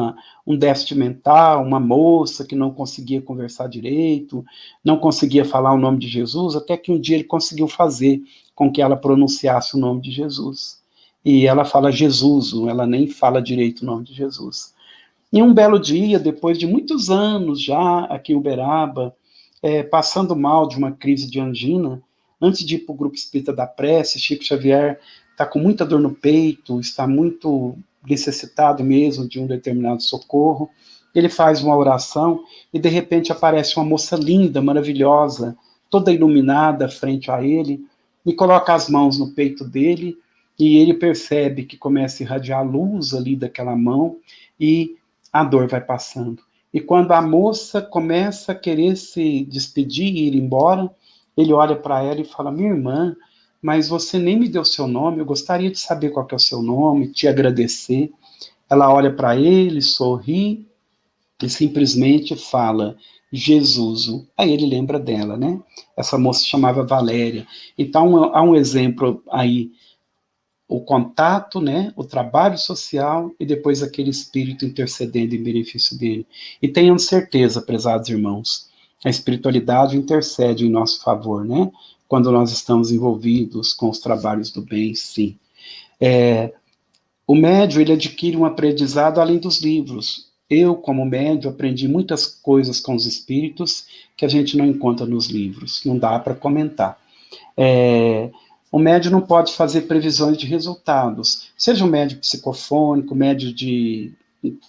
um déficit mental, uma moça que não conseguia conversar direito, não conseguia falar o nome de Jesus, até que um dia ele conseguiu fazer com que ela pronunciasse o nome de Jesus. E ela fala Jesus, ela nem fala direito o nome de Jesus. E um belo dia, depois de muitos anos já aqui em Uberaba, passando mal de uma crise de angina, antes de ir para o grupo espírita da prece, Chico Xavier está com muita dor no peito, está muito necessitado mesmo de um determinado socorro. Ele faz uma oração e de repente aparece uma moça linda, maravilhosa, toda iluminada frente a ele, e coloca as mãos no peito dele, e ele percebe que começa a irradiar a luz ali daquela mão, e a dor vai passando. E quando a moça começa a querer se despedir e ir embora, ele olha para ela e fala: minha irmã, mas você nem me deu seu nome, eu gostaria de saber qual que é o seu nome, te agradecer. Ela olha para ele, sorri e simplesmente fala: Jesus. Aí ele lembra dela, né? Essa moça chamava Valéria. Então há um exemplo aí, o contato, né, o trabalho social e depois aquele espírito intercedendo em benefício dele. E tenham certeza, prezados irmãos, a espiritualidade intercede em nosso favor, né? Quando nós estamos envolvidos com os trabalhos do bem, sim. O médium, ele adquire um aprendizado além dos livros. Eu, como médium, aprendi muitas coisas com os espíritos que a gente não encontra nos livros, não dá para comentar. O médium não pode fazer previsões de resultados, seja um médium psicofônico, médium de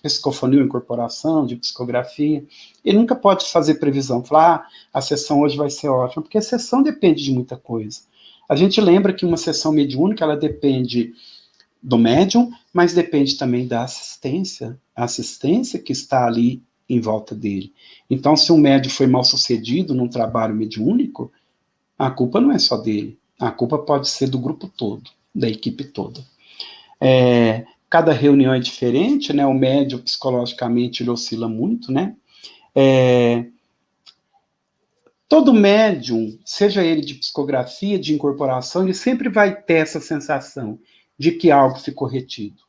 psicofonia ou incorporação, de psicografia, ele nunca pode fazer previsão, falar, a sessão hoje vai ser ótima, porque a sessão depende de muita coisa. A gente lembra que uma sessão mediúnica, ela depende do médium, mas depende também da assistência, a assistência que está ali em volta dele. Então, se um médium foi mal sucedido num trabalho mediúnico, a culpa não é só dele, a culpa pode ser do grupo todo, da equipe toda. Cada reunião é diferente, né? O médium, psicologicamente, ele oscila muito, né? Todo médium, seja ele de psicografia, de incorporação, ele sempre vai ter essa sensação de que algo ficou retido.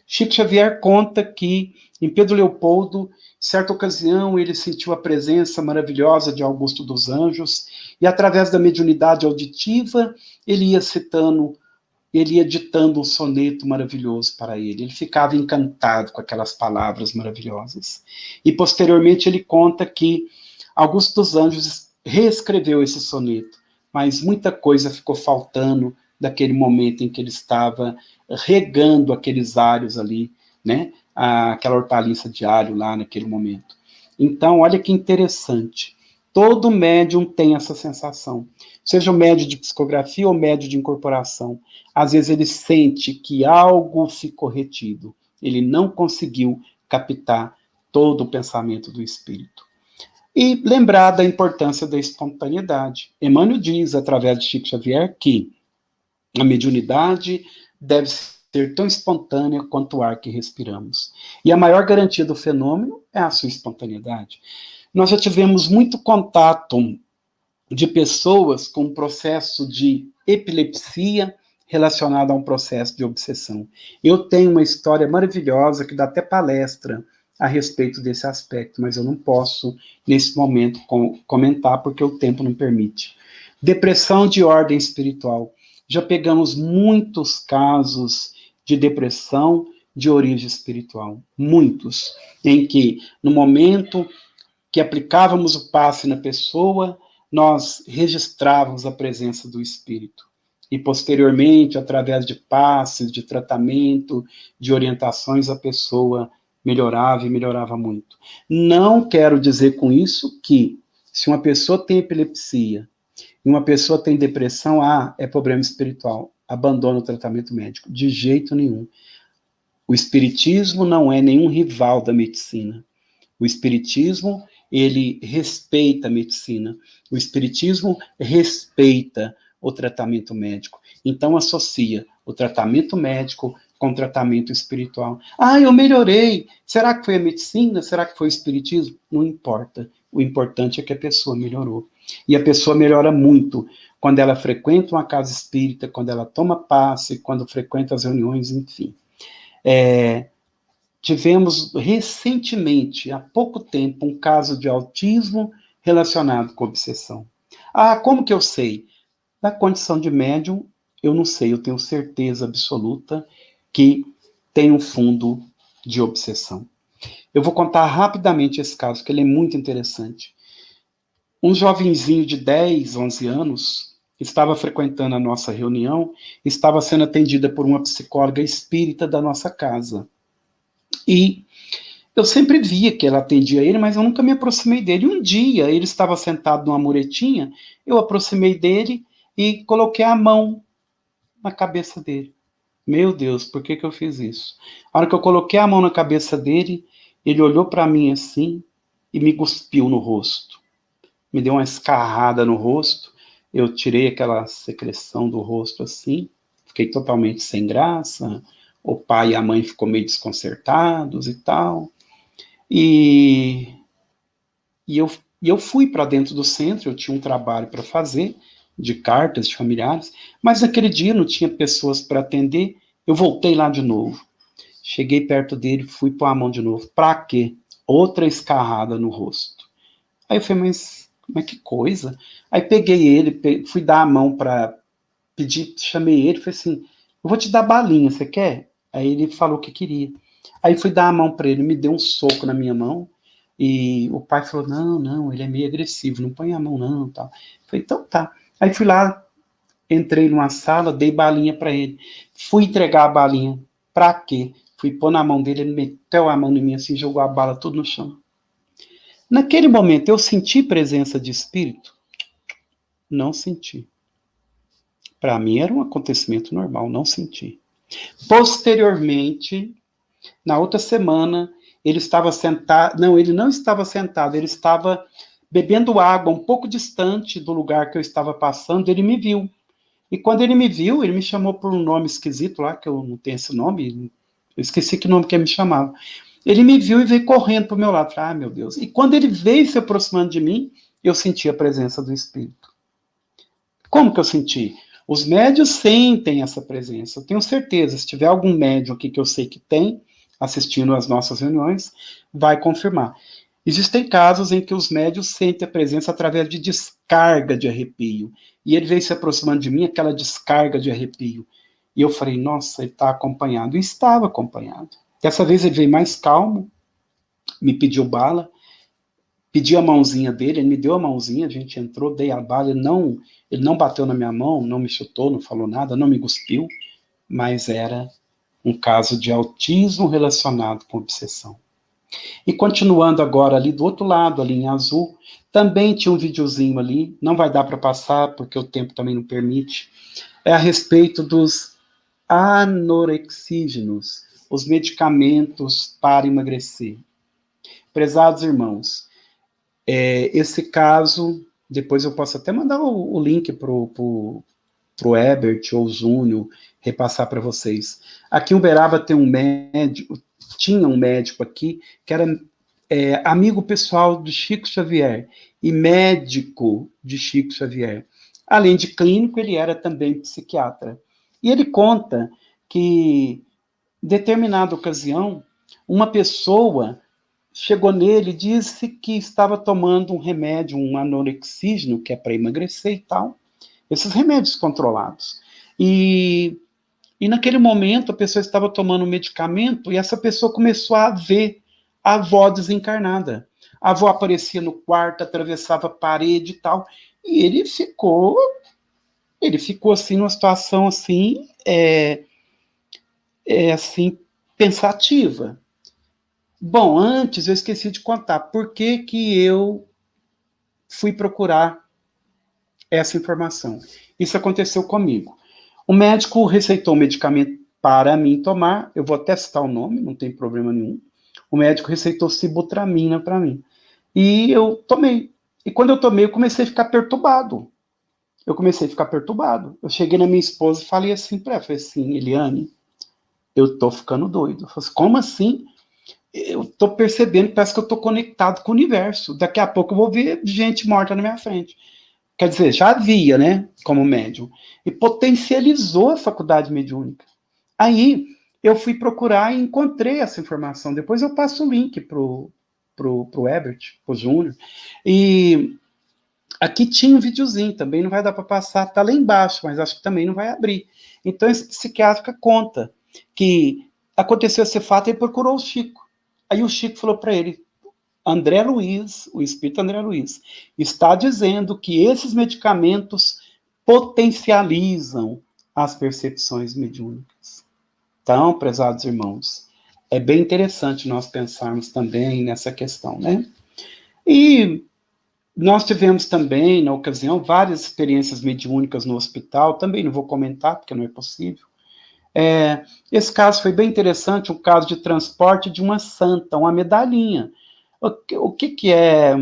Chico Xavier conta que, em Pedro Leopoldo, certa ocasião, ele sentiu a presença maravilhosa de Augusto dos Anjos, e através da mediunidade auditiva, ele ia ditando um soneto maravilhoso para ele. Ele ficava encantado com aquelas palavras maravilhosas. E, posteriormente, ele conta que Augusto dos Anjos reescreveu esse soneto, mas muita coisa ficou faltando daquele momento em que ele estava regando aqueles alhos ali, né? Aquela hortaliça de alho lá naquele momento. Então, olha que interessante. Todo médium tem essa sensação. Seja o médium de psicografia ou médium de incorporação. Às vezes ele sente que algo ficou retido. Ele não conseguiu captar todo o pensamento do espírito. E lembrar da importância da espontaneidade. Emmanuel diz, através de Chico Xavier, que a mediunidade deve ser tão espontânea quanto o ar que respiramos. E a maior garantia do fenômeno é a sua espontaneidade. Nós já tivemos muito contato de pessoas com processo de epilepsia relacionado a um processo de obsessão. Eu tenho uma história maravilhosa que dá até palestra a respeito desse aspecto, mas eu não posso, nesse momento, comentar porque o tempo não permite. Depressão de ordem espiritual. Já pegamos muitos casos de depressão de origem espiritual, muitos, em que, no momento que aplicávamos o passe na pessoa, nós registrávamos a presença do espírito. E, posteriormente, através de passes, de tratamento, de orientações, a pessoa melhorava e melhorava muito. Não quero dizer com isso que, se uma pessoa tem epilepsia e uma pessoa tem depressão, é problema espiritual, abandona o tratamento médico. De jeito nenhum. O espiritismo não é nenhum rival da medicina. O espiritismo, ele respeita a medicina. O espiritismo respeita o tratamento médico. Então, associa o tratamento médico com o tratamento espiritual. Eu melhorei. Será que foi a medicina? Será que foi o espiritismo? Não importa. O importante é que a pessoa melhorou. E a pessoa melhora muito quando ela frequenta uma casa espírita, quando ela toma passe, quando frequenta as reuniões, enfim. Tivemos recentemente, há pouco tempo, um caso de autismo relacionado com obsessão. Como que eu sei? Da condição de médium, eu não sei, eu tenho certeza absoluta que tem um fundo de obsessão. Eu vou contar rapidamente esse caso, que ele é muito interessante. Um jovenzinho de 10, 11 anos estava frequentando a nossa reunião, estava sendo atendida por uma psicóloga espírita da nossa casa. E eu sempre via que ela atendia ele, mas eu nunca me aproximei dele. Um dia, ele estava sentado numa muretinha, eu aproximei dele e coloquei a mão na cabeça dele. Meu Deus, por que eu fiz isso? A hora que eu coloquei a mão na cabeça dele, ele olhou para mim assim e me cuspiu no rosto. Me deu uma escarrada no rosto. Eu tirei aquela secreção do rosto assim, fiquei totalmente sem graça. O pai e a mãe ficou meio desconcertados e tal. E, e, eu, e eu fui para dentro do centro, eu tinha um trabalho para fazer, de cartas de familiares, mas naquele dia não tinha pessoas para atender, eu voltei lá de novo. Cheguei perto dele, fui pôr a mão de novo. Para quê? Outra escarrada no rosto. Aí eu falei, mas que coisa. Aí peguei ele, fui dar a mão para pedir, chamei ele, falei assim, eu vou te dar balinha, você quer? Aí ele falou que queria. Aí fui dar a mão para ele, me deu um soco na minha mão, e o pai falou, não, ele é meio agressivo, não põe a mão não, tal. Eu falei, então tá. Aí fui lá, entrei numa sala, dei balinha para ele. Fui entregar a balinha. Pra quê? Fui pôr na mão dele, ele meteu a mão em mim assim, jogou a bala tudo no chão. Naquele momento, eu senti presença de espírito? Não senti. Para mim era um acontecimento normal, não senti. Posteriormente, na outra semana, ele estava sentado. Não, ele não estava sentado, ele estava bebendo água um pouco distante do lugar que eu estava passando. Ele me viu. E quando ele me viu, ele me chamou por um nome esquisito lá, que eu não tenho esse nome. Eu esqueci que nome que ele me chamava. Ele me viu e veio correndo para o meu lado. Ah, meu Deus. E quando ele veio se aproximando de mim, eu senti a presença do Espírito. Como que eu senti? Os médios sentem essa presença. Eu tenho certeza, se tiver algum médium aqui que eu sei que tem, assistindo às nossas reuniões, vai confirmar. Existem casos em que os médios sentem a presença através de descarga de arrepio. E ele veio se aproximando de mim, aquela descarga de arrepio. E eu falei, nossa, ele está acompanhado. E estava acompanhado. Dessa vez ele veio mais calmo, me pediu bala, pedi a mãozinha dele, ele me deu a mãozinha, a gente entrou, dei a bala, ele não bateu na minha mão, não me chutou, não falou nada, não me cuspiu, mas era um caso de autismo relacionado com obsessão. E continuando agora ali do outro lado, ali em azul, também tinha um videozinho ali, não vai dar para passar, porque o tempo também não permite, é a respeito dos anorexígenos, os medicamentos para emagrecer. Prezados irmãos, esse caso, depois eu posso até mandar o link pro Ebert ou Zúnio repassar para vocês. Aqui em Uberaba tem tinha um médico aqui que era amigo pessoal de Chico Xavier e médico de Chico Xavier. Além de clínico, ele era também psiquiatra. E ele conta que, em determinada ocasião, uma pessoa chegou nele e disse que estava tomando um remédio, um anorexígeno, que é para emagrecer e tal, esses remédios controlados. E naquele momento a pessoa estava tomando um medicamento e essa pessoa começou a ver a avó desencarnada. A avó aparecia no quarto, atravessava a parede e tal, e ele ficou assim numa situação assim, assim pensativa. Bom, antes eu esqueci de contar por que eu fui procurar essa informação. Isso aconteceu comigo. O médico receitou um medicamento para mim tomar, eu vou até citar o nome, não tem problema nenhum. O médico receitou sibutramina para mim. E eu tomei. E quando eu tomei, eu comecei a ficar perturbado. Eu cheguei na minha esposa e falei assim para ela, falei assim, Eliane, eu tô ficando doido. Eu falei assim, como assim? Eu tô percebendo, parece que eu tô conectado com o universo. Daqui a pouco eu vou ver gente morta na minha frente. Quer dizer, já havia, né, como médium. E potencializou a faculdade mediúnica. Aí eu fui procurar e encontrei essa informação. Depois eu passo o link pro Ebert, pro Júnior. E aqui tinha um videozinho, também não vai dar para passar, tá lá embaixo, mas acho que também não vai abrir. Então esse psiquiatra conta que aconteceu esse fato e procurou o Chico. Aí o Chico falou para ele, André Luiz, o espírito André Luiz, está dizendo que esses medicamentos potencializam as percepções mediúnicas. Então, prezados irmãos, é bem interessante nós pensarmos também nessa questão, né? E nós tivemos também, na ocasião, várias experiências mediúnicas no hospital, também não vou comentar, porque não é possível. Esse caso foi bem interessante, um caso de transporte de uma santa, uma medalhinha. O que é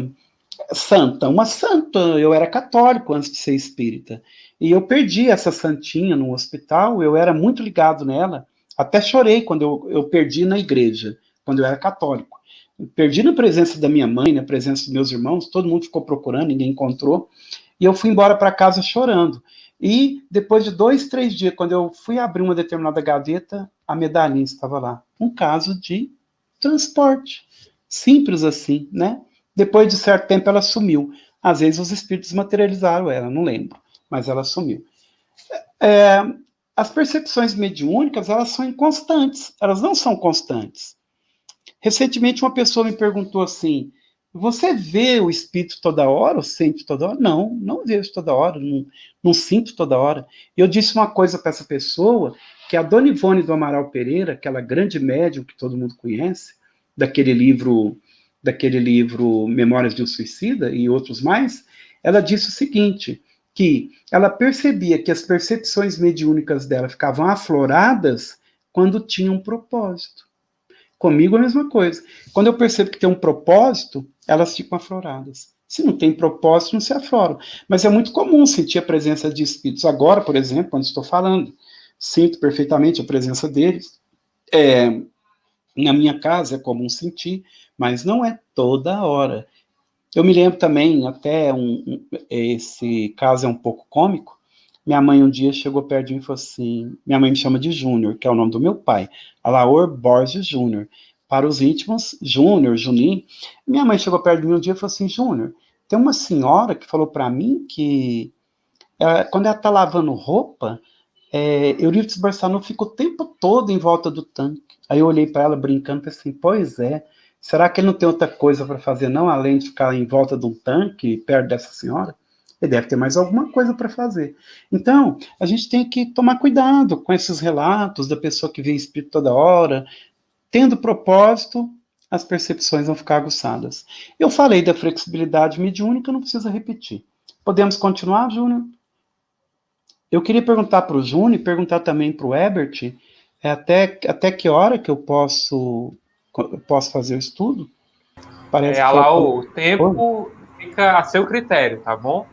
santa? Uma santa, eu era católico antes de ser espírita, e eu perdi essa santinha no hospital, eu era muito ligado nela, até chorei quando eu perdi na igreja, quando eu era católico. Perdi na presença da minha mãe, na presença dos meus irmãos, todo mundo ficou procurando, ninguém encontrou, e eu fui embora para casa chorando. E depois de 2, 3 dias, quando eu fui abrir uma determinada gaveta, a medalhinha estava lá. Um caso de transporte. Simples assim, né? Depois de certo tempo ela sumiu. Às vezes os espíritos materializaram ela, não lembro, mas ela sumiu. As percepções mediúnicas, elas são inconstantes, elas não são constantes. Recentemente uma pessoa me perguntou assim, você vê o espírito toda hora ou sente toda hora? Não, não vejo toda hora, não sinto toda hora. Eu disse uma coisa para essa pessoa, que a Dona Ivone do Amaral Pereira, aquela grande médium que todo mundo conhece, daquele livro Memórias de um Suicida e outros mais, ela disse o seguinte, que ela percebia que as percepções mediúnicas dela ficavam afloradas quando tinham um propósito. Comigo é a mesma coisa. Quando eu percebo que tem um propósito, elas ficam afloradas. Se não tem propósito, não se afloram. Mas é muito comum sentir a presença de espíritos. Agora, por exemplo, quando estou falando, sinto perfeitamente a presença deles. Na minha casa é comum sentir, mas não é toda hora. Eu me lembro também, até esse caso é um pouco cômico, minha mãe um dia chegou perto de mim e falou assim, minha mãe me chama de Júnior, que é o nome do meu pai, Alaor Borges Júnior. Para os íntimos, Júnior, Juninho. Minha mãe chegou perto de mim um dia e falou assim, Júnior, tem uma senhora que falou para mim que quando ela está lavando roupa, Eurípides Barçanu fica o tempo todo em volta do tanque. Aí eu olhei para ela brincando e falei assim, pois é, será que ele não tem outra coisa para fazer não, além de ficar em volta de um tanque, perto dessa senhora? Ele deve ter mais alguma coisa para fazer. Então, a gente tem que tomar cuidado com esses relatos da pessoa que vê espírito toda hora. Tendo propósito, as percepções vão ficar aguçadas. Eu falei da flexibilidade mediúnica, não precisa repetir. Podemos continuar, Júnior? Eu queria perguntar para o Júnior e perguntar também para o Ebert, até que hora que eu posso fazer o estudo? Parece que o tempo fica a seu critério, tá bom?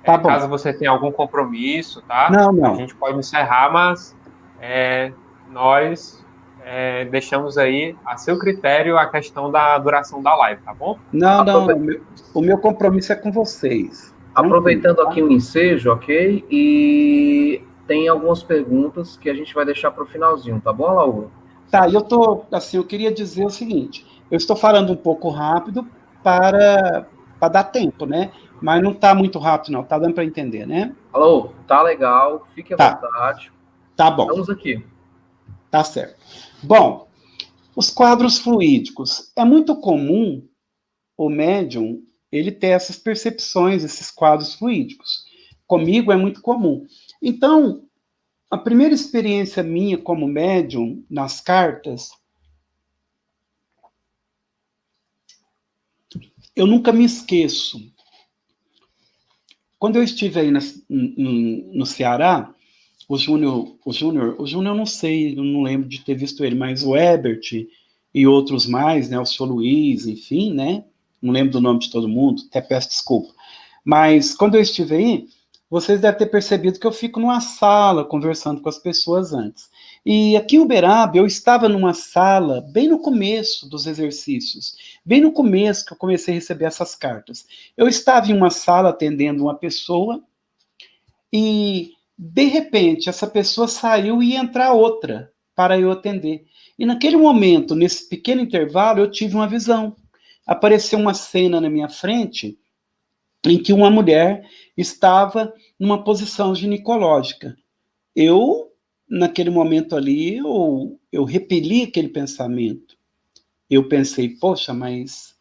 Tá bom. Caso você tenha algum compromisso, tá? Não. A gente pode encerrar, mas nós deixamos aí a seu critério a questão da duração da live, tá bom? Não. O meu compromisso é com vocês. Aproveitando aqui o ensejo, ok? E tem algumas perguntas que a gente vai deixar para o finalzinho, tá bom, Laura? Tá, eu queria dizer o seguinte, eu estou falando um pouco rápido para dar tempo, né? Mas não está muito rápido, não, tá dando para entender, né? Alô, tá legal, fique à vontade. Tá bom. Estamos aqui. Tá certo. Bom, os quadros fluídicos. É muito comum o médium ele ter essas percepções, esses quadros fluídicos. Comigo é muito comum. Então, a primeira experiência minha como médium nas cartas, eu nunca me esqueço. Quando eu estive aí no Ceará, o Júnior, eu não sei, eu não lembro de ter visto ele, mas o Ebert e outros mais, né, o Sr. Luiz, enfim, né, não lembro do nome de todo mundo, até peço desculpa. Mas quando eu estive aí, vocês devem ter percebido que eu fico numa sala conversando com as pessoas antes. E aqui em Uberaba, eu estava numa sala bem no começo dos exercícios, bem no começo que eu comecei a receber essas cartas. Eu estava em uma sala atendendo uma pessoa e, de repente, essa pessoa saiu e ia entrar outra para eu atender. E naquele momento, nesse pequeno intervalo, eu tive uma visão. Apareceu uma cena na minha frente em que uma mulher estava numa posição ginecológica. Eu, naquele momento ali, eu repeli aquele pensamento. eu pensei, poxa, mas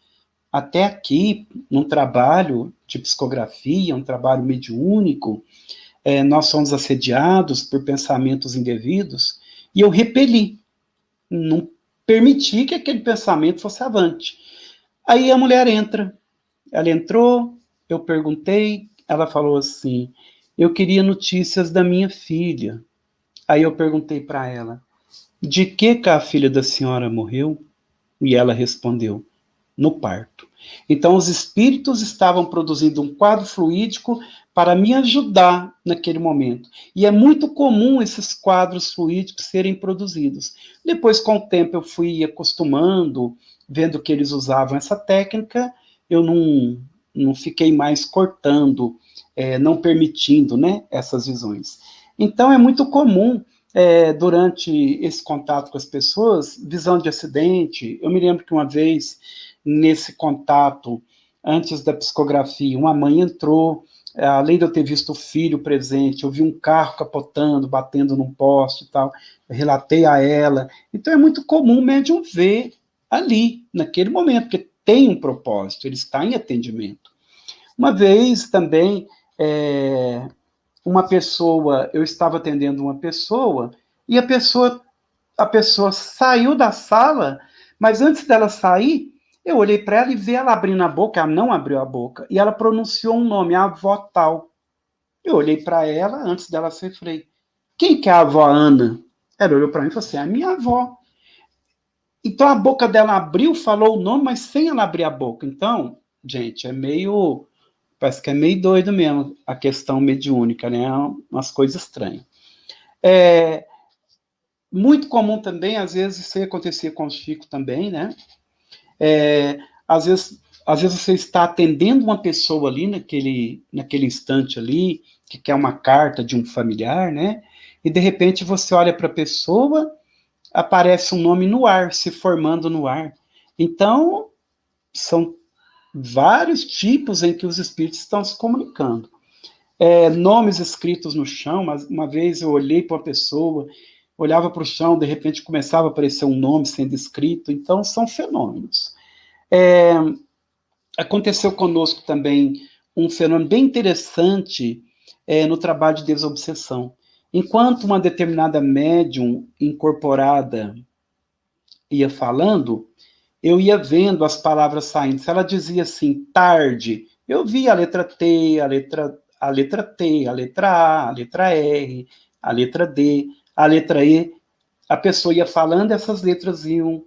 até aqui, num trabalho de psicografia, um trabalho mediúnico, nós somos assediados por pensamentos indevidos, e eu repeli, não permiti que aquele pensamento fosse avante. Aí a mulher entra, ela entrou, eu perguntei, ela falou assim, eu queria notícias da minha filha. Aí eu perguntei para ela, de que a filha da senhora morreu? E ela respondeu, no parto. Então, os espíritos estavam produzindo um quadro fluídico para me ajudar naquele momento. E é muito comum esses quadros fluídicos serem produzidos. Depois, com o tempo, eu fui acostumando, vendo que eles usavam essa técnica, eu não fiquei mais cortando, não permitindo, né, essas visões. Então, é muito comum, durante esse contato com as pessoas, visão de acidente. Eu me lembro que uma vez, nesse contato, antes da psicografia, uma mãe entrou, além de eu ter visto o filho presente, eu vi um carro capotando, batendo num poste e tal, eu relatei a ela. Então é muito comum o médium ver ali, naquele momento, porque tem um propósito, ele está em atendimento. Uma vez também, uma pessoa, eu estava atendendo uma pessoa, e a pessoa saiu da sala, mas antes dela sair, eu olhei para ela e vi ela abrindo a boca, ela não abriu a boca, e ela pronunciou um nome, a avó tal. Eu olhei para ela, antes dela ser falei, quem que é a avó Ana? Ela olhou para mim e falou assim, a minha avó. Então a boca dela abriu, falou o nome, mas sem ela abrir a boca. Então, gente, parece que é meio doido mesmo a questão mediúnica, né? Umas coisas estranhas. Muito comum também, às vezes, isso acontecia com o Chico também, né? Às vezes você está atendendo uma pessoa ali, naquele instante ali, que quer uma carta de um familiar, né? E, de repente, você olha para a pessoa, aparece um nome no ar, se formando no ar. Então, são vários tipos em que os espíritos estão se comunicando. Nomes escritos no chão, mas uma vez eu olhei para uma pessoa, olhava para o chão, de repente começava a aparecer um nome sendo escrito, então são fenômenos. Aconteceu conosco também um fenômeno bem interessante no trabalho de desobsessão. Enquanto uma determinada médium incorporada ia falando, eu ia vendo as palavras saindo. Se ela dizia assim, tarde, eu via a letra T, a letra T, a letra A, a letra R, a letra D, a letra E. A pessoa ia falando e essas letras iam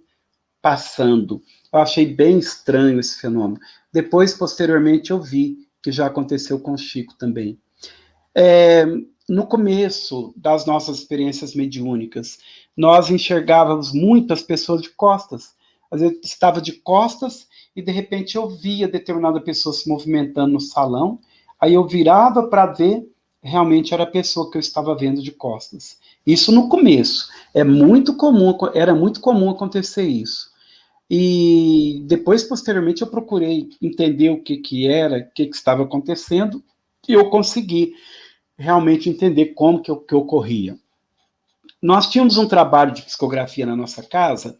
passando. Eu achei bem estranho esse fenômeno. Depois, posteriormente, eu vi que já aconteceu com o Chico também. No começo das nossas experiências mediúnicas, nós enxergávamos muitas pessoas de costas. Às vezes estava de costas e, de repente, eu via determinada pessoa se movimentando no salão, aí eu virava para ver, realmente era a pessoa que eu estava vendo de costas. Isso no começo. Era muito comum acontecer isso. E depois, posteriormente, eu procurei entender o que era, o que estava acontecendo, e eu consegui realmente entender como que ocorria. Nós tínhamos um trabalho de psicografia na nossa casa,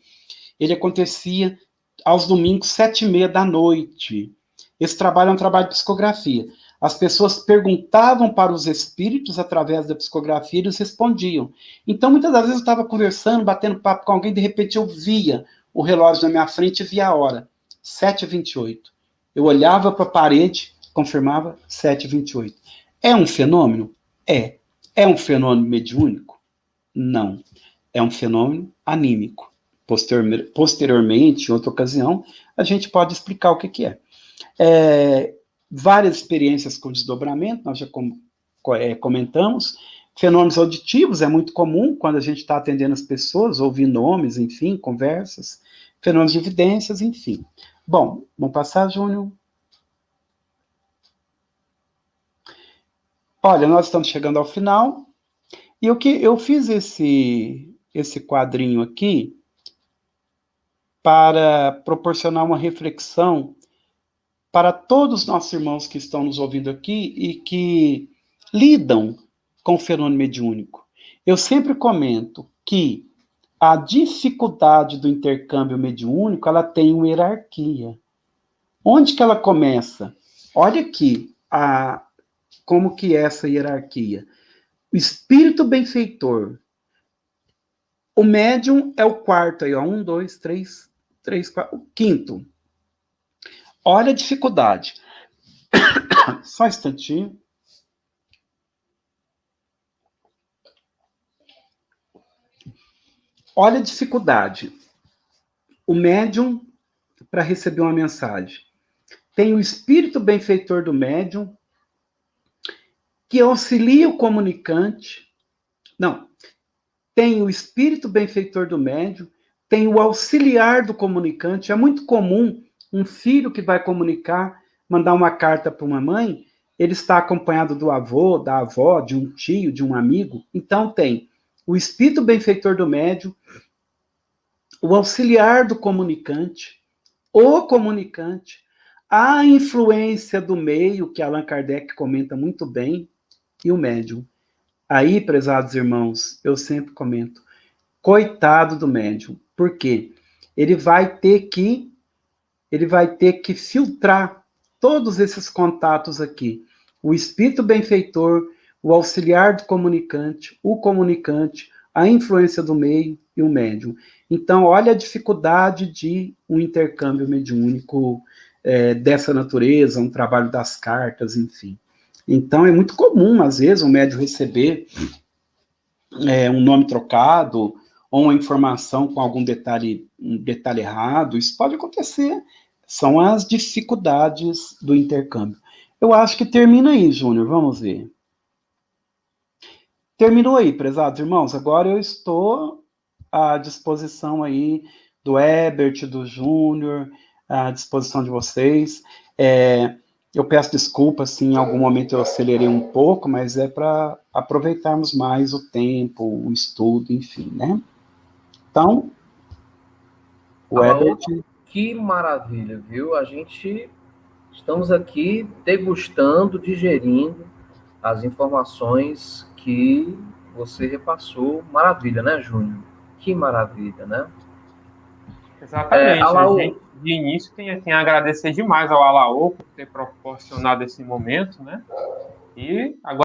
ele acontecia aos domingos, 7h30 da noite. Esse trabalho é um trabalho de psicografia. As pessoas perguntavam para os espíritos através da psicografia e eles respondiam. Então, muitas das vezes eu estava conversando, batendo papo com alguém, de repente eu via o relógio na minha frente e via a hora, 7h28. Eu olhava para a parede, confirmava, 7h28. É um fenômeno? É. É um fenômeno mediúnico? Não. É um fenômeno anímico. Posteriormente, em outra ocasião, a gente pode explicar o que é. Várias experiências com desdobramento, nós já comentamos. Fenômenos auditivos é muito comum quando a gente está atendendo as pessoas, ouvir nomes, enfim, conversas. Fenômenos de evidências, enfim. Bom, vamos passar, Júnior? Olha, nós estamos chegando ao final. E eu fiz esse quadrinho aqui para proporcionar uma reflexão para todos os nossos irmãos que estão nos ouvindo aqui e que lidam com o fenômeno mediúnico. Eu sempre comento que a dificuldade do intercâmbio mediúnico, ela tem uma hierarquia. Onde que ela começa? Olha aqui, como que é essa hierarquia. O espírito benfeitor. O médium é o quarto aí, ó. 1, 2, 3, 4. O quinto. Olha a dificuldade. Só um instantinho. Olha a dificuldade. O médium, para receber uma mensagem, tem o espírito benfeitor do médium, que auxilia o comunicante. Não, tem o espírito benfeitor do médium, tem o auxiliar do comunicante. É muito comum um filho que vai comunicar, mandar uma carta para uma mãe, ele está acompanhado do avô, da avó, de um tio, de um amigo. Então tem o espírito benfeitor do médium, o auxiliar do comunicante, o comunicante, a influência do meio, que Allan Kardec comenta muito bem, e o médium. Aí, prezados irmãos, eu sempre comento, coitado do médium. Por quê? Ele vai ter que filtrar todos esses contatos aqui. O espírito benfeitor, o auxiliar do comunicante, o comunicante, a influência do meio e o médium. Então, olha a dificuldade de um intercâmbio mediúnico dessa natureza, um trabalho das cartas, enfim. Então, é muito comum, às vezes, o médium receber um nome trocado ou uma informação com algum detalhe errado. Isso pode acontecer. São as dificuldades do intercâmbio. Eu acho que termina aí, Júnior. Vamos ver. Terminou aí, prezados irmãos. Agora eu estou à disposição aí do Herbert, do Júnior, à disposição de vocês. Eu peço desculpas se em algum momento eu acelerei um pouco, mas é para aproveitarmos mais o tempo, o estudo, enfim, né? Então, o Herbert... Que maravilha, viu? Estamos aqui degustando, digerindo as informações que você repassou. Maravilha, né, Júnior? Que maravilha, né? Exatamente. A gente, de início, tem a agradecer demais ao Alaô por ter proporcionado esse momento, né? E agora